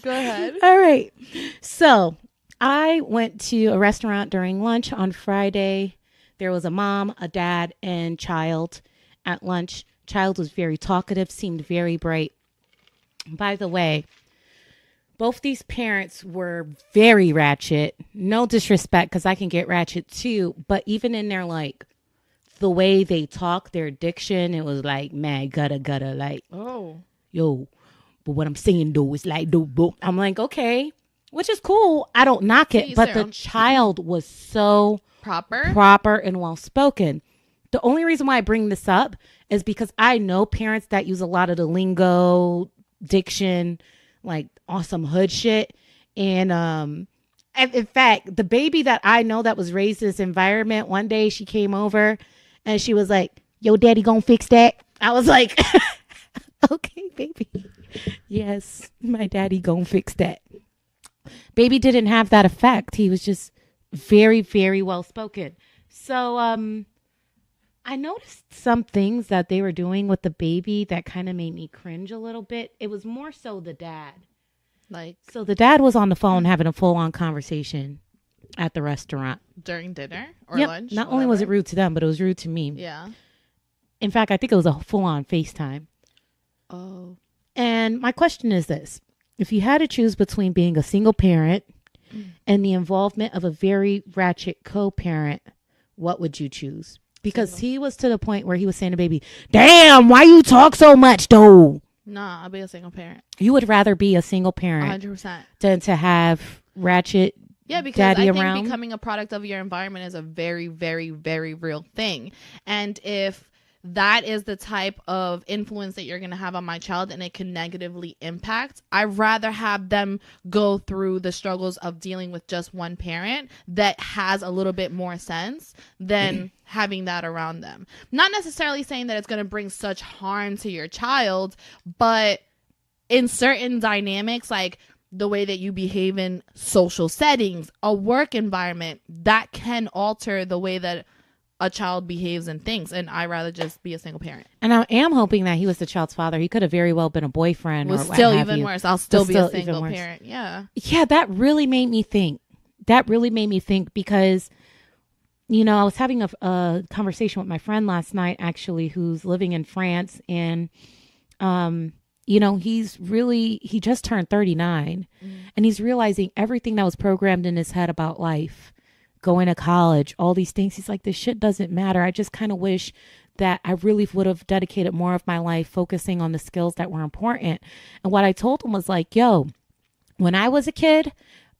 Go ahead. All right. So I went to a restaurant during lunch on Friday. There was a mom, a dad, and child at lunch. Child was very talkative, seemed very bright. By the way, both these parents were very ratchet. No disrespect, because I can get ratchet too. But even in their, like, the way they talk, their diction, it was like, man, gutta, like, oh, yo. But what I'm saying, though, is like, I'm like, okay, which is cool. I don't knock it. But the child was so proper and well-spoken. The only reason why I bring this up is because I know parents that use a lot of the lingo, diction, like awesome hood shit. And in fact, the baby that I know that was raised in this environment, one day she came over and she was like, yo, daddy gonna fix that? I was like, okay, baby. Yes, my daddy gonna fix that. Baby didn't have that effect. He was just very, very well spoken. So I noticed some things that they were doing with the baby that kind of made me cringe a little bit. It was more so the dad. Like, so the dad was on the phone having a full-on conversation at the restaurant. During dinner or lunch? Not only was it rude to them, but it was rude to me. Yeah. In fact, I think it was a full-on FaceTime. Oh. And my question is this. If you had to choose between being a single parent and the involvement of a very ratchet co-parent, what would you choose? Because he was to the point where he was saying to baby, damn, why you talk so much, though? Nah, I'll be a single parent. You would rather be a single parent 100% than to have ratchet because daddy I think around? Becoming a product of your environment is a very, very, very real thing. And if that is the type of influence that you're going to have on my child and it can negatively impact, I'd rather have them go through the struggles of dealing with just one parent that has a little bit more sense than having that around them. Not necessarily saying that it's going to bring such harm to your child, but in certain dynamics, like the way that you behave in social settings, a work environment, that can alter the way that a child behaves and thinks, and I'd rather just be a single parent. And I am hoping that he was the child's father. He could have very well been a boyfriend. Was still even worse. I'll still be a single parent. Yeah. Yeah, that really made me think. Because, you know, I was having a conversation with my friend last night, actually, who's living in France, and, you know, he just turned 39, and he's realizing everything that was programmed in his head about life, going to college, all these things. He's like, this shit doesn't matter. I just kind of wish that I really would have dedicated more of my life focusing on the skills that were important. And what I told him was like, yo, when I was a kid,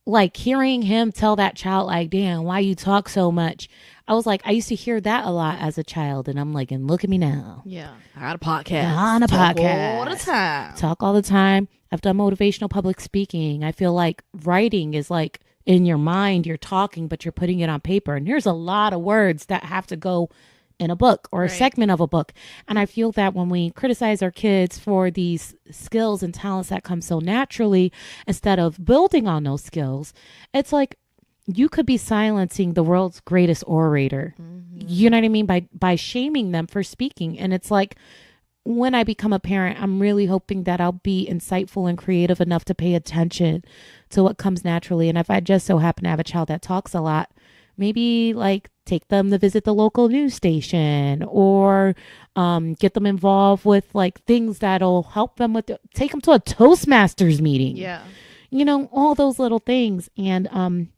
like hearing him tell that child, like, damn, why you talk so much? I was like, I used to hear that a lot as a child. And I'm like, and look at me now. Yeah. I got a podcast. On a podcast. All the time. Talk all the time. I've done motivational public speaking. I feel like writing is like, in your mind, you're talking, but you're putting it on paper. And there's a lot of words that have to go in a book or a segment of a book. And I feel that when we criticize our kids for these skills and talents that come so naturally, instead of building on those skills, it's like you could be silencing the world's greatest orator. Mm-hmm. You know what I mean? By shaming them for speaking. And it's like, when I become a parent, I'm really hoping that I'll be insightful and creative enough to pay attention to what comes naturally. And if I just so happen to have a child that talks a lot, maybe like take them to visit the local news station, or get them involved with like things that'll help them with, take them to a Toastmasters meeting. Yeah. You know, all those little things. And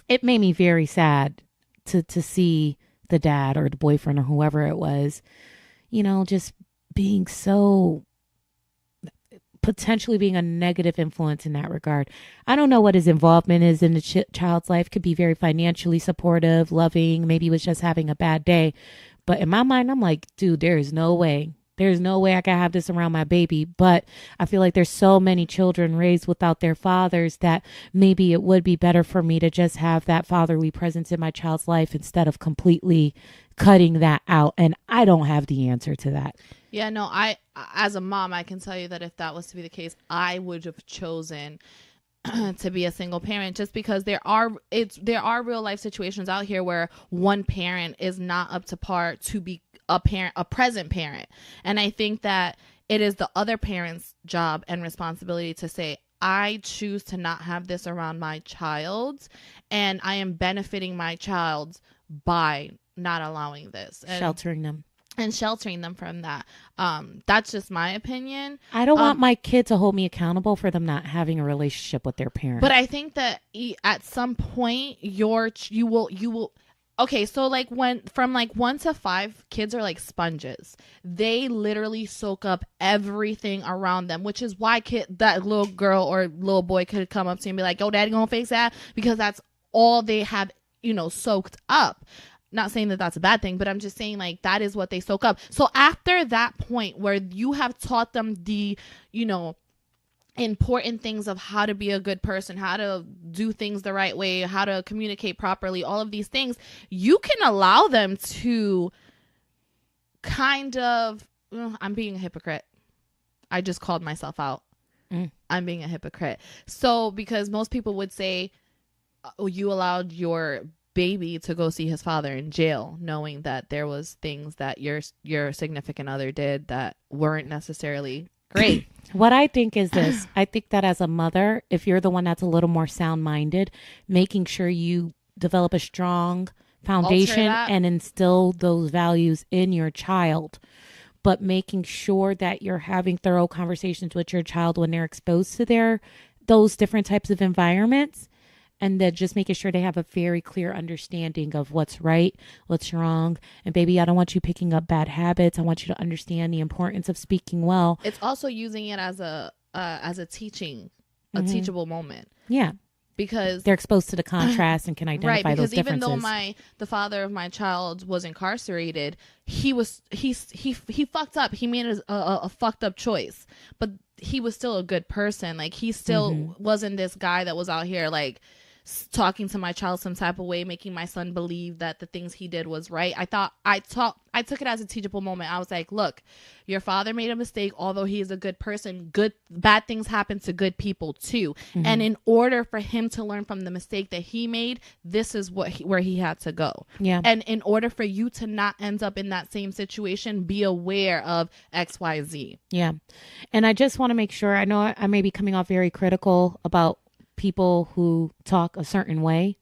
it made me very sad to see the dad or the boyfriend or whoever it was, you know, just being so potentially being a negative influence in that regard. I don't know what his involvement is in the child's life. Could be very financially supportive, loving. Maybe he was just having a bad day. But in my mind, I'm like, dude, there is no way. There's no way I can have this around my baby. But I feel like there's so many children raised without their fathers that maybe it would be better for me to just have that fatherly presence in my child's life instead of completely cutting that out. And I don't have the answer to that. Yeah, no, as a mom, I can tell you that if that was to be the case, I would have chosen to be a single parent, just because there are real life situations out here where one parent is not up to par to be a present parent. And I think that it is the other parent's job and responsibility to say, I choose to not have this around my child, and I am benefiting my child by not allowing this. And sheltering them. and sheltering them from that. That's just my opinion. I don't want my kid to hold me accountable for them not having a relationship with their parents. But I think that at some point you will. Okay, so like from like 1 to 5, kids are like sponges. They literally soak up everything around them, which is why that little girl or little boy could come up to you and be like, "Yo, daddy gonna fix that," because that's all they have, soaked up. Not saying that that's a bad thing, but I'm just saying like that is what they soak up. So after that point where you have taught them the, important things of how to be a good person, how to do things the right way, how to communicate properly, all of these things, you can allow them to kind of, I'm being a hypocrite. I just called myself out. I'm being a hypocrite. So because most people would say, you allowed your baby to go see his father in jail, knowing that there was things that your significant other did that weren't necessarily great. What I think is this. I think that as a mother, if you're the one that's a little more sound-minded, making sure you develop a strong foundation and instill those values in your child, but making sure that you're having thorough conversations with your child when they're exposed to those different types of environments. And then just making sure they have a very clear understanding of what's right, what's wrong. And baby, I don't want you picking up bad habits. I want you to understand the importance of speaking well. It's also using it as a teachable moment. Yeah. Because they're exposed to the contrast and can identify those differences. Even though the father of my child was incarcerated, he fucked up. He made a fucked up choice, but he was still a good person. Like he still wasn't this guy that was out here like talking to my child some type of way, making my son believe that the things he did was right. I took it as a teachable moment. I was like, look, your father made a mistake. Although he is a good person, bad things happen to good people too. And in order for him to learn from the mistake that he made, this is where he had to go. Yeah. And in order for you to not end up in that same situation, be aware of XYZ. Yeah. And I just want to make sure, I know I may be coming off very critical about people who talk a certain way,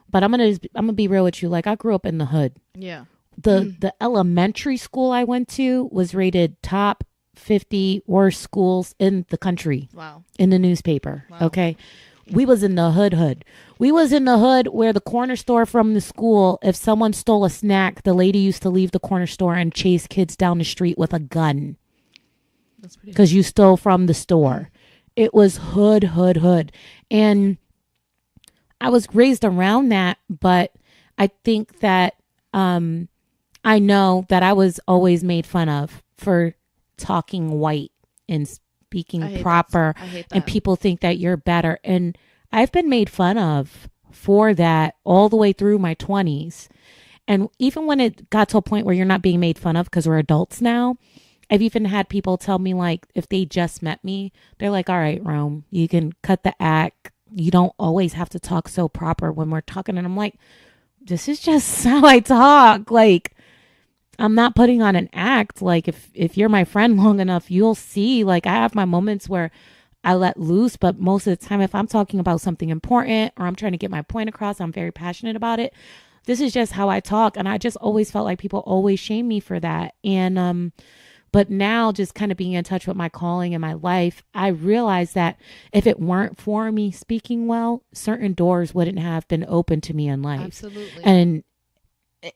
but I'm gonna be real with you. Like, I grew up in the hood. Yeah. The elementary school I went to was rated top 50 worst schools in the country. Wow. In the newspaper. Wow. Okay. We was in the hood. We was in the hood where the corner store from the school, if someone stole a snack, the lady used to leave the corner store and chase kids down the street with a gun. That's pretty. Because you stole from the store. It was hood. And I was raised around that, but I think that I know that I was always made fun of for talking white and speaking proper. I hate that. And people think that you're better. And I've been made fun of for that all the way through my 20s. And even when it got to a point where you're not being made fun of because we're adults now, I've even had people tell me, like, if they just met me, they're like, all right, Rome, you can cut the act. You don't always have to talk so proper when we're talking. And I'm like, this is just how I talk. Like, I'm not putting on an act. Like, if you're my friend long enough, you'll see, like, I have my moments where I let loose. But most of the time, if I'm talking about something important or I'm trying to get my point across, I'm very passionate about it. This is just how I talk. And I just always felt like people always shame me for that. And, but now, just kind of being in touch with my calling and my life, I realized that if it weren't for me speaking well, certain doors wouldn't have been open to me in life. Absolutely. And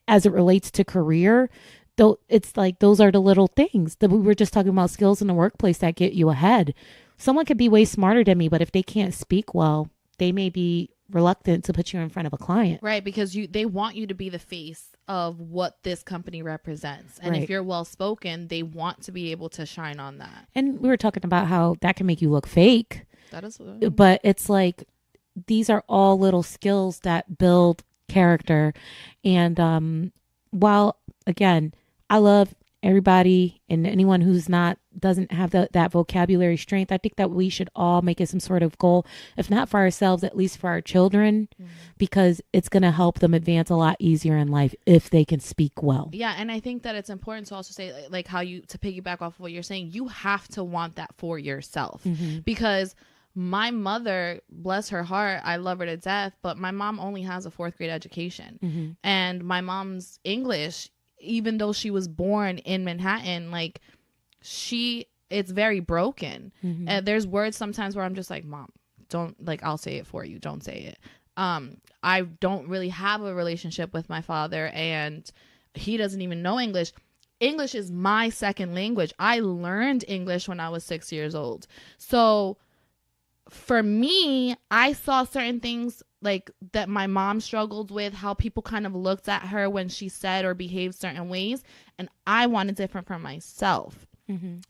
as it relates to career, though, it's like those are the little things that we were just talking about, skills in the workplace that get you ahead. Someone could be way smarter than me, but if they can't speak well, they may be reluctant to put you in front of a client. Right, because they want you to be the face of what this company represents. And if you're well spoken, they want to be able to shine on that. And we were talking about how that can make you look fake. That is but it's like these are all little skills that build character. And while again, I love everybody and anyone who's doesn't have that vocabulary strength, I think that we should all make it some sort of goal, if not for ourselves, at least for our children, because it's going to help them advance a lot easier in life if they can speak well. Yeah. And I think that it's important to also say, like, how to piggyback off of what you're saying, you have to want that for yourself, because my mother, bless her heart, I love her to death, but my mom only has a 4th grade education, and my mom's English, even though she was born in Manhattan, like it's very broken. And there's words sometimes where I'm just like, Mom, don't, like, I'll say it for you. Don't say it. I don't really have a relationship with my father, and he doesn't even know English. English is my second language. I learned English when I was 6 years old. So for me, I saw certain things like that my mom struggled with, how people kind of looked at her when she said or behaved certain ways, and I wanted different for myself.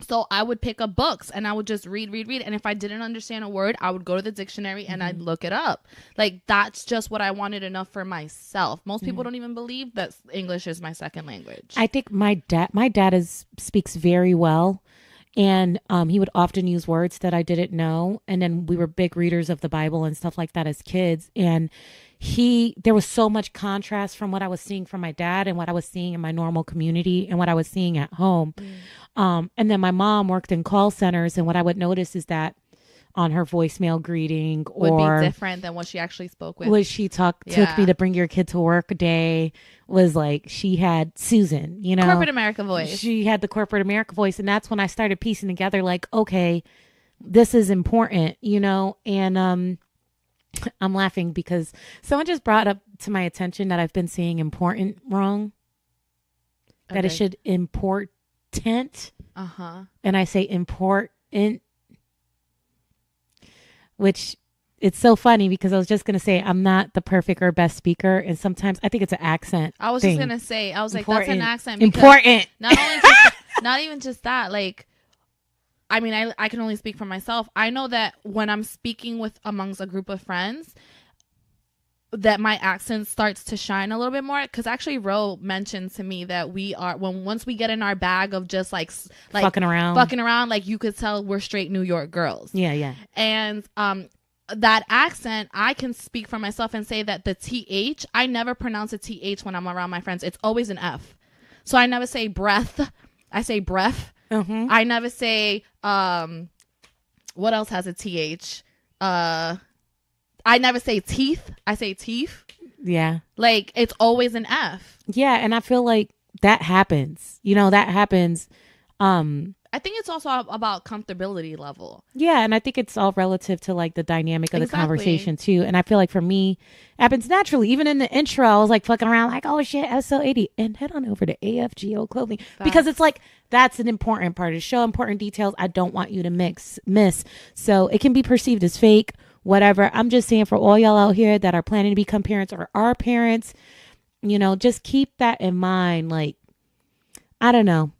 So I would pick up books and I would just read. And if I didn't understand a word, I would go to the dictionary and I'd look it up. Like, that's just what I wanted enough for myself. Most people don't even believe that English is my second language. I think my dad speaks very well. And he would often use words that I didn't know. And then we were big readers of the Bible and stuff like that as kids. And there was so much contrast from what I was seeing from my dad and what I was seeing in my normal community and what I was seeing at home. And then my mom worked in call centers. And what I would notice is that on her voicemail greeting would be different than what she actually spoke with. Was she took me to bring your kid to work a day, was like, she had Susan, you know, corporate America voice. She had the corporate America voice. And that's when I started piecing together, like, okay, this is important, you know. And I'm laughing because someone just brought up to my attention that I've been saying important wrong. Okay. That it should important. And I say important. Which, it's so funny because I was just going to say I'm not the perfect or best speaker. And sometimes I think it's an accent. I was just going to say, I was important. Like, that's an accent. Important. Not even just that. Like, I mean, I can only speak for myself. I know that when I'm speaking amongst a group of friends, that my accent starts to shine a little bit more. Because actually, Ro mentioned to me that once we get in our bag of just like fucking around, like, you could tell we're straight New York girls. Yeah. And that accent, I can speak for myself and say that the TH, I never pronounce a TH when I'm around my friends. It's always an F. So I never say breath. I say breath. I never say what else has a TH? I never say teeth. I say teeth. Yeah. Like, it's always an F. Yeah. And I feel like that happens. You know, that happens. I think it's also about comfortability level. Yeah. And I think it's all relative to like the dynamic of the conversation too. And I feel like for me, it happens naturally. Even in the intro, I was like fucking around like, oh shit, SO80. And head on over to AFGO clothing. Facts. Because it's like, that's an important part. To show important details I don't want you to miss. So it can be perceived as fake, whatever. I'm just saying, for all y'all out here that are planning to become parents or are parents, you know, just keep that in mind. Like, I don't know.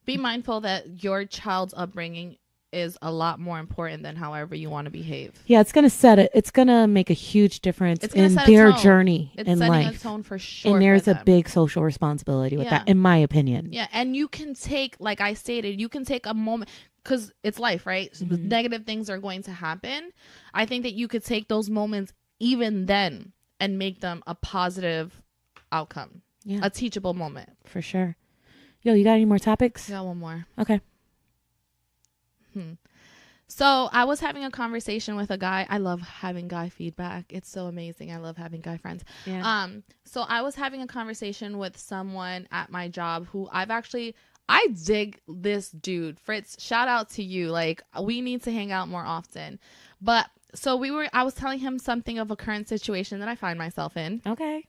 Be mindful that your child's upbringing is a lot more important than however you want to behave. Yeah, it's gonna make a huge difference in their journey in life. It's setting a tone for sure. And there's a big social responsibility with that, in my opinion. Yeah, and you can take, like I stated, you can take a moment, because it's life, right? Negative things are going to happen. I think that you could take those moments even then and make them a positive outcome. Yeah. A teachable moment. For sure. Yo, you got any more topics? I got one more. Okay. So I was having a conversation with a guy. I love having guy feedback. It's so amazing. I love having guy friends. Yeah. So I was having a conversation with someone at my job who I dig this dude. Fritz, shout out to you. Like, we need to hang out more often. But so I was telling him something of a current situation that I find myself in. Okay.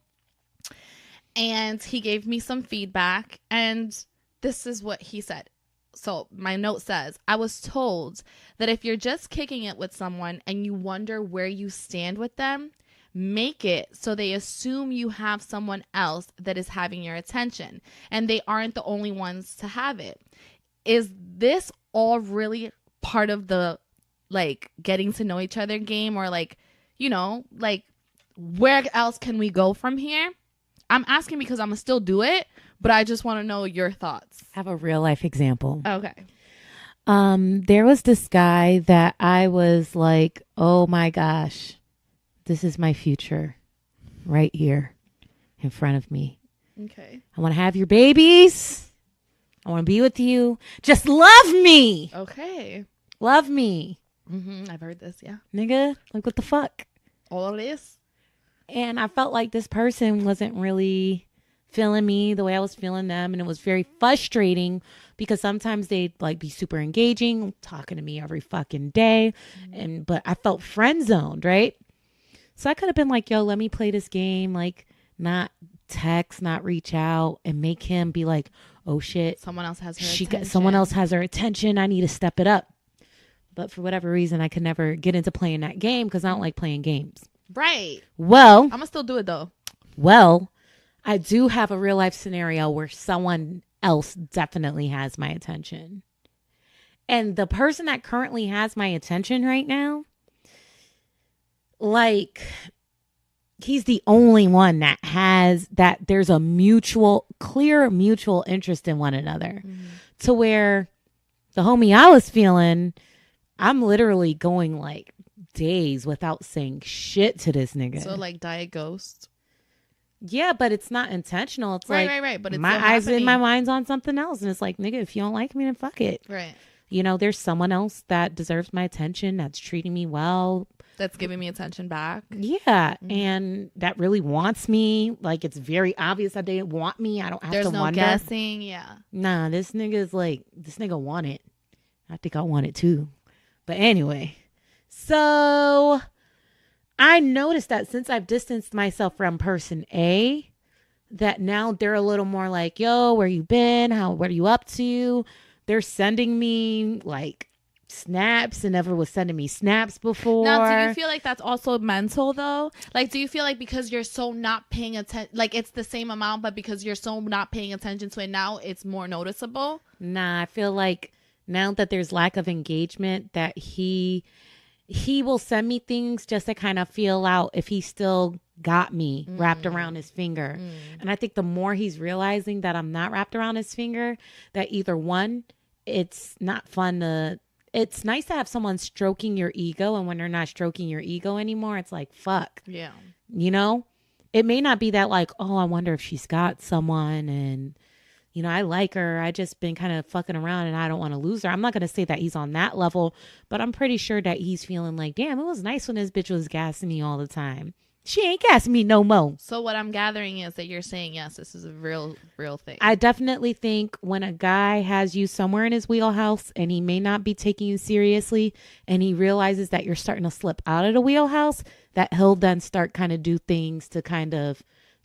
And he gave me some feedback, and this is what he said. So my note says, I was told that if you're just kicking it with someone and you wonder where you stand with them, make it so they assume you have someone else that is having your attention, and they aren't the only ones to have it. Is this all really part of the, like, getting to know each other game, or like, you know, like, where else can we go from here? I'm asking because I'm going to still do it, but I just want to know your thoughts. I have a real life example. Okay. There was this guy that I was like, oh my gosh, this is my future right here in front of me. Okay. I want to have your babies. I want to be with you. Just love me. Okay. Love me. I've heard this, yeah. Nigga, like, what the fuck? All of this? And I felt like this person wasn't really feeling me the way I was feeling them. And it was very frustrating because sometimes they'd like be super engaging, talking to me every fucking day. But I felt friend zoned, right? So I could have been like, yo, let me play this game. Like, not text, not reach out, and make him be like, oh shit, someone else has her attention. Someone else has her attention. I need to step it up. But for whatever reason, I could never get into playing that game because I don't like playing games. Right. Well, I'm gonna still do it though. Well, I do have a real life scenario where someone else definitely has my attention. And the person that currently has my attention right now, like, he's the only one that has that there's a clear mutual interest in one another. To where the homie I was feeling, I'm literally going like days without saying shit to this nigga. So like diet ghost. Yeah, but it's not intentional. It's right. But it's my eyes and my mind's on something else. And it's like, nigga, if you don't like me, then fuck it. Right. You know, there's someone else that deserves my attention, that's treating me well. That's giving me attention back. Yeah. And that really wants me. Like, it's very obvious that they want me. I don't have to wonder. There's no guessing. Yeah. Nah, this nigga want it. I think I want it too. But anyway, so I noticed that since I've distanced myself from person A, that now they're a little more like, yo, where you been? What are you up to? They're sending me like snaps and never was sending me snaps before. Now, do you feel like that's also mental though? Like, do you feel like because you're so not paying attention, like it's the same amount, but because you're so not paying attention to it now, it's more noticeable? Nah, I feel like now that there's lack of engagement, that he will send me things just to kind of feel out if he still got me wrapped around his finger. And I think the more he's realizing that I'm not wrapped around his finger, that either one, it's not fun to, it's nice to have someone stroking your ego. And when they're not stroking your ego anymore, it's like, fuck. Yeah. You know, it may not be that like, oh, I wonder if she's got someone and, you know, I like her. I just been kind of fucking around and I don't want to lose her. I'm not going to say that he's on that level, but I'm pretty sure that he's feeling like, damn, it was nice when this bitch was gassing me all the time. She ain't gassing me no more. So what I'm gathering is that you're saying, yes, this is a real thing. I definitely think when a guy has you somewhere in his wheelhouse and he may not be taking you seriously and he realizes that you're starting to slip out of the wheelhouse, that he'll then start kind of do things to kind of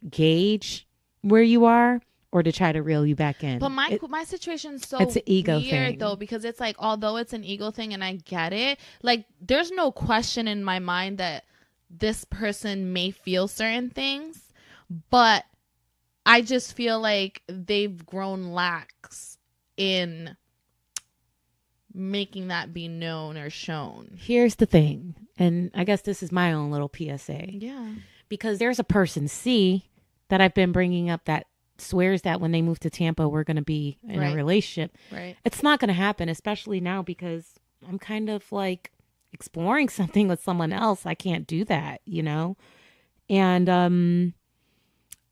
gauge where you are. Or to try to reel you back in. But my situation's so it's an ego weird thing. though, because it's like, although it's an ego thing and I get it, like there's no question in my mind that this person may feel certain things, but I just feel like they've grown lax in making that be known or shown. Here's the thing, and I guess this is my own little PSA. Yeah. Because there's a person C that I've been bringing up that swears that when they move to Tampa, we're going to be in a relationship. Right. It's not going to happen, especially now because I'm kind of like exploring something with someone else. I can't do that, you know? And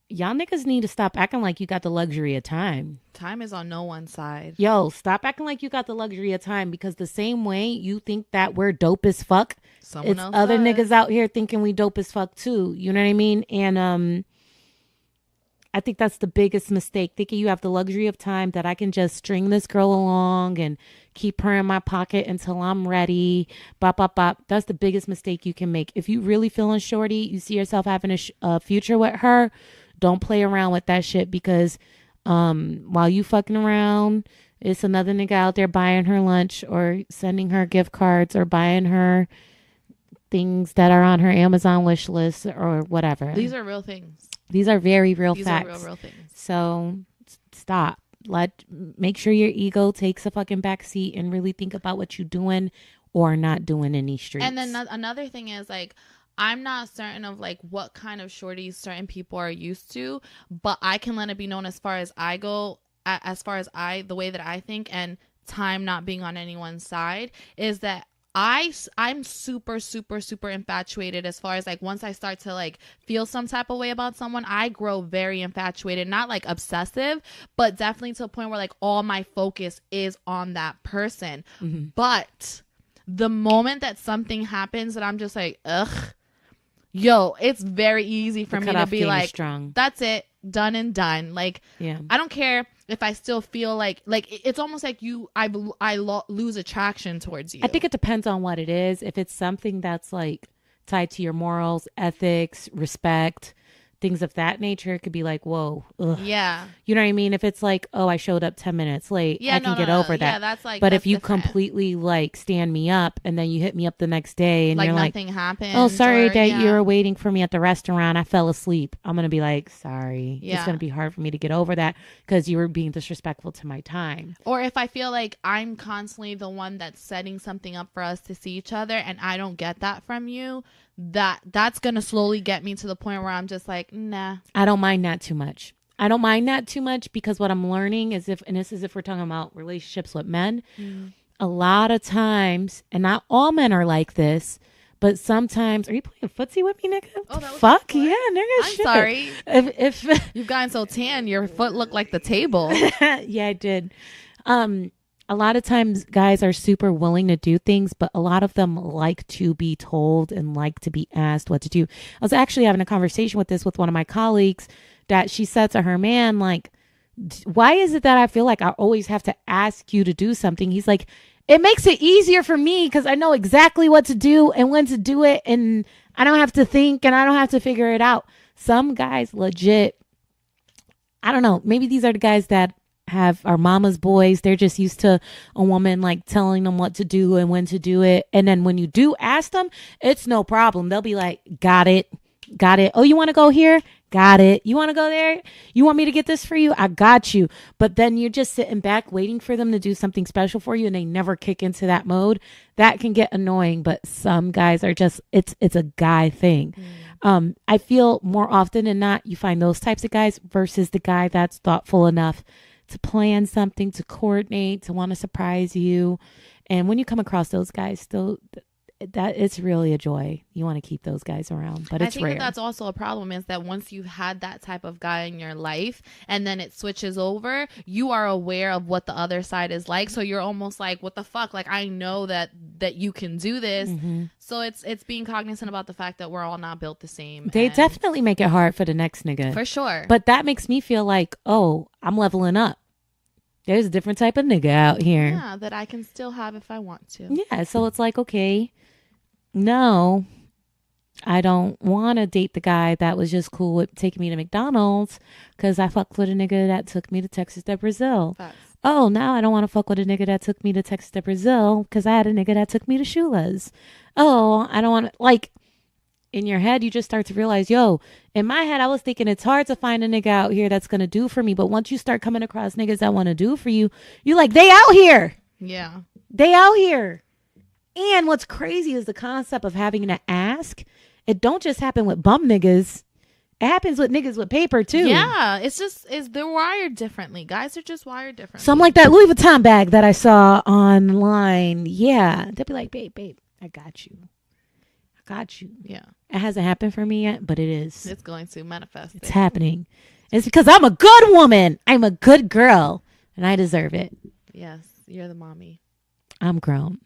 y'all niggas need to stop acting like you got the luxury of time. Time is on no one's side. Yo, stop acting like you got the luxury of time, because the same way you think that we're dope as fuck, someone else other does. Niggas out here thinking we dope as fuck too. You know what I mean? And I think that's the biggest mistake, thinking you have the luxury of time, that I can just string this girl along and keep her in my pocket until I'm ready. Bop, bop, bop. That's the biggest mistake you can make. If you really feeling shorty, you see yourself having a future with her, don't play around with that shit, because while you fucking around, it's another nigga out there buying her lunch or sending her gift cards or buying her things that are on her Amazon wish list or whatever. These are real things. These are very real facts. These are real things. So stop. Make sure your ego takes a fucking back seat and really think about what you're doing or not doing in these streets. And then another thing is, like, I'm not certain of like what kind of shorties certain people are used to, but I can let it be known as far as I go, the way that I think, and time not being on anyone's side, is that I'm super, super, super infatuated as far as like once I start to like feel some type of way about someone, I grow very infatuated, not like obsessive, but definitely to a point where like all my focus is on that person. Mm-hmm. But the moment that something happens that I'm just like, ugh, yo, it's very easy for me to be like, strong. That's it. done and done. Like, I don't care if I still feel like it's almost like I lose attraction towards you. I think it depends on what it is. If it's something that's like tied to your morals, ethics, respect, things of that nature, it could be like, whoa, ugh. Yeah. You know what I mean? If it's like, oh, I showed up 10 minutes late, I can get over that. Yeah, that's like, but if you different. Completely like stand me up and then you hit me up the next day and like you're nothing like, happened. oh, sorry that you were waiting for me at the restaurant. I fell asleep. I'm going to be like, sorry. Yeah. It's going to be hard for me to get over that because you were being disrespectful to my time. Or if I feel like I'm constantly the one that's setting something up for us to see each other and I don't get that from you, that's going to slowly get me to the point where I'm just like, nah. I don't mind that too much. I don't mind that too much because what I'm learning is and this is if we're talking about relationships with men, a lot of times, and not all men are like this, but sometimes, are you playing footsie with me, nigga? Oh, that was fuck yeah, nigga. I'm sorry. If you've gotten so tan, your foot looked like the table. Yeah, I did. A lot of times guys are super willing to do things, but a lot of them like to be told and like to be asked what to do. I was actually having a conversation with one of my colleagues that she said to her man, like, why is it that I feel like I always have to ask you to do something? He's like, it makes it easier for me because I know exactly what to do and when to do it. And I don't have to think and I don't have to figure it out. Some guys legit, I don't know, maybe these are the guys that are mama's boys. They're just used to a woman like telling them what to do and when to do it. And then when you do ask them, it's no problem. They'll be like, got it. Oh, you want to go here? Got it. You want to go there? You want me to get this for you? I got you. But then you're just sitting back waiting for them to do something special for you and they never kick into that mode. That can get annoying, but some guys are just, it's a guy thing. I feel more often than not, you find those types of guys versus the guy that's thoughtful enough to plan something, to coordinate, to want to surprise you. And when you come across those guys, still, that it's really a joy. You want to keep those guys around, but it's rare. That's also a problem is that once you've had that type of guy in your life and then it switches over, you are aware of what the other side is like. So you're almost like, what the fuck? Like, I know that you can do this. So it's being cognizant about the fact that we're all not built the same. They definitely make it hard for the next nigga. For sure. But that makes me feel like, oh, I'm leveling up. There's a different type of nigga out here. Yeah, that I can still have if I want to. Yeah, so it's like, okay, no, I don't want to date the guy that was just cool with taking me to McDonald's because I fucked with a nigga that took me to Texas to Brazil. Facts. Oh, now I don't want to fuck with a nigga that took me to Texas to Brazil because I had a nigga that took me to Shula's. Oh, I don't want to, like, in your head, you just start to realize, yo, in my head, I was thinking it's hard to find a nigga out here that's going to do for me. But once you start coming across niggas that want to do for you, you're like, they out here. Yeah. They out here. And what's crazy is the concept of having to ask. It don't just happen with bum niggas. It happens with niggas with paper too. Yeah, they're wired differently. Guys are just wired differently. Something like that Louis Vuitton bag that I saw online. Yeah. They'll be like, babe, I got you. Yeah. It hasn't happened for me yet, but it is. It's going to manifest. It's happening. It's because I'm a good woman. I'm a good girl. And I deserve it. Yes. You're the mommy. I'm grown.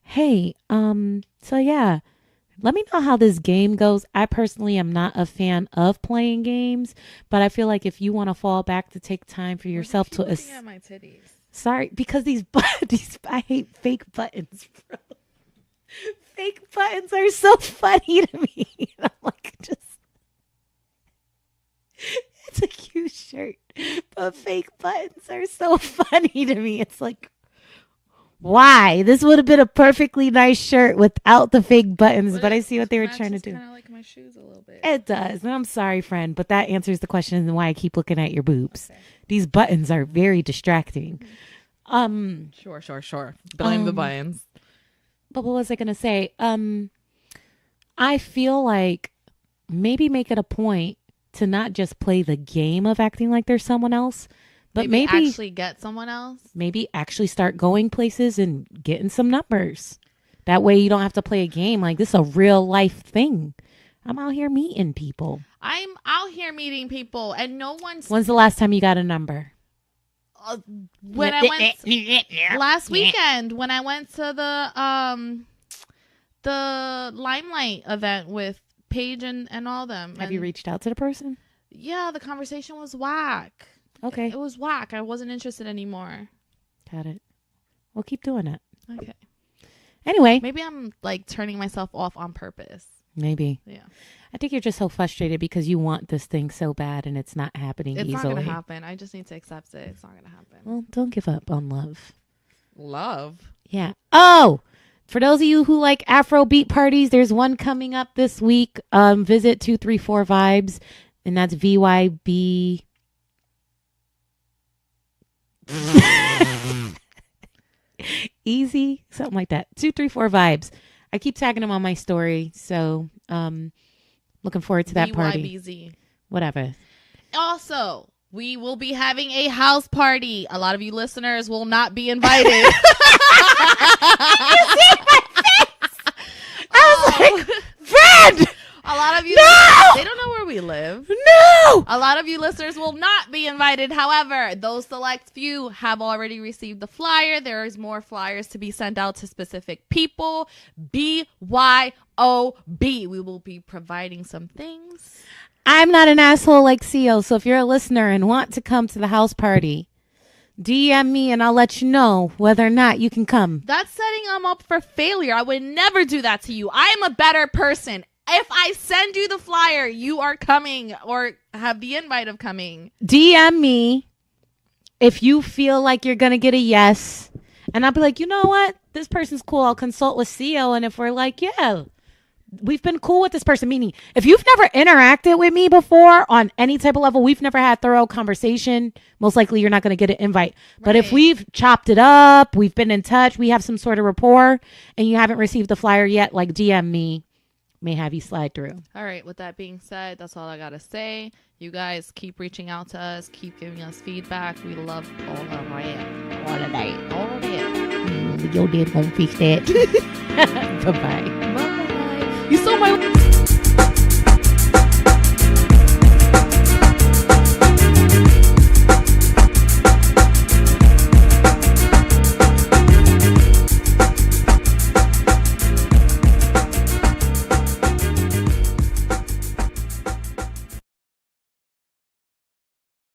Hey, so yeah. Let me know how this game goes. I personally am not a fan of playing games, but I feel like if you want to fall back to take time for yourself to looking at my titties. Sorry, because these I hate fake buttons, bro. Fake buttons are so funny to me. I'm like, it's a cute shirt, but fake buttons are so funny to me. It's like, why? This would have been a perfectly nice shirt without the fake buttons, but I see what they were trying to do. Kind of like my shoes a little bit. It does. And I'm sorry, friend, but that answers the question and why I keep looking at your boobs. Okay. These buttons are very distracting. Sure. Blame the buttons. But what was I going to say? I feel like maybe make it a point to not just play the game of acting like there's someone else, but maybe actually get someone else. Maybe actually start going places and getting some numbers. That way you don't have to play a game. Like, this is a real life thing. I'm out here meeting people. I'm out here meeting people and no one's... When's the last time you got a number? When I went last weekend, when I went to the Limelight event with Paige and all them. Have you reached out to the person? Yeah, the conversation was whack. Okay. It was whack. I wasn't interested anymore. Got it. Well, keep doing it. Okay. Anyway. Maybe I'm like turning myself off on purpose. Maybe. Yeah. I think you're just so frustrated because you want this thing so bad and it's not happening easily. It's not going to happen. I just need to accept it. It's not going to happen. Well, don't give up on love. Love? Yeah. Oh, for those of you who like Afrobeat parties, there's one coming up this week. Visit 234 Vibes, and that's VYB. Easy, something like that. 234 Vibes. I keep tagging them on my story, so looking forward to that party. VYBZ. Whatever. Also, we will be having a house party. A lot of you listeners will not be invited. You see my face? I was like, friend! A lot of you, they don't know where we live. No! A lot of you listeners will not be invited. However, those select few have already received the flyer. There is more flyers to be sent out to specific people. BYOB. We will be providing some things. I'm not an asshole like CEO, so if you're a listener and want to come to the house party, DM me and I'll let you know whether or not you can come. That's setting them up for failure. I would never do that to you. I am a better person. If I send you the flyer, you are coming or have the invite of coming. DM me if you feel like you're going to get a yes. And I'll be like, you know what? This person's cool. I'll consult with CEO. And if we're like, yeah, we've been cool with this person. Meaning, if you've never interacted with me before on any type of level, we've never had thorough conversation, most likely you're not going to get an invite. Right. But if we've chopped it up, we've been in touch, we have some sort of rapport, and you haven't received the flyer yet, like DM me. May have you slide through. All right. With that being said, that's all I got to say. You guys keep reaching out to us. Keep giving us feedback. We love all of it. All of that. All of it. Your dad won't fix that. Bye-bye.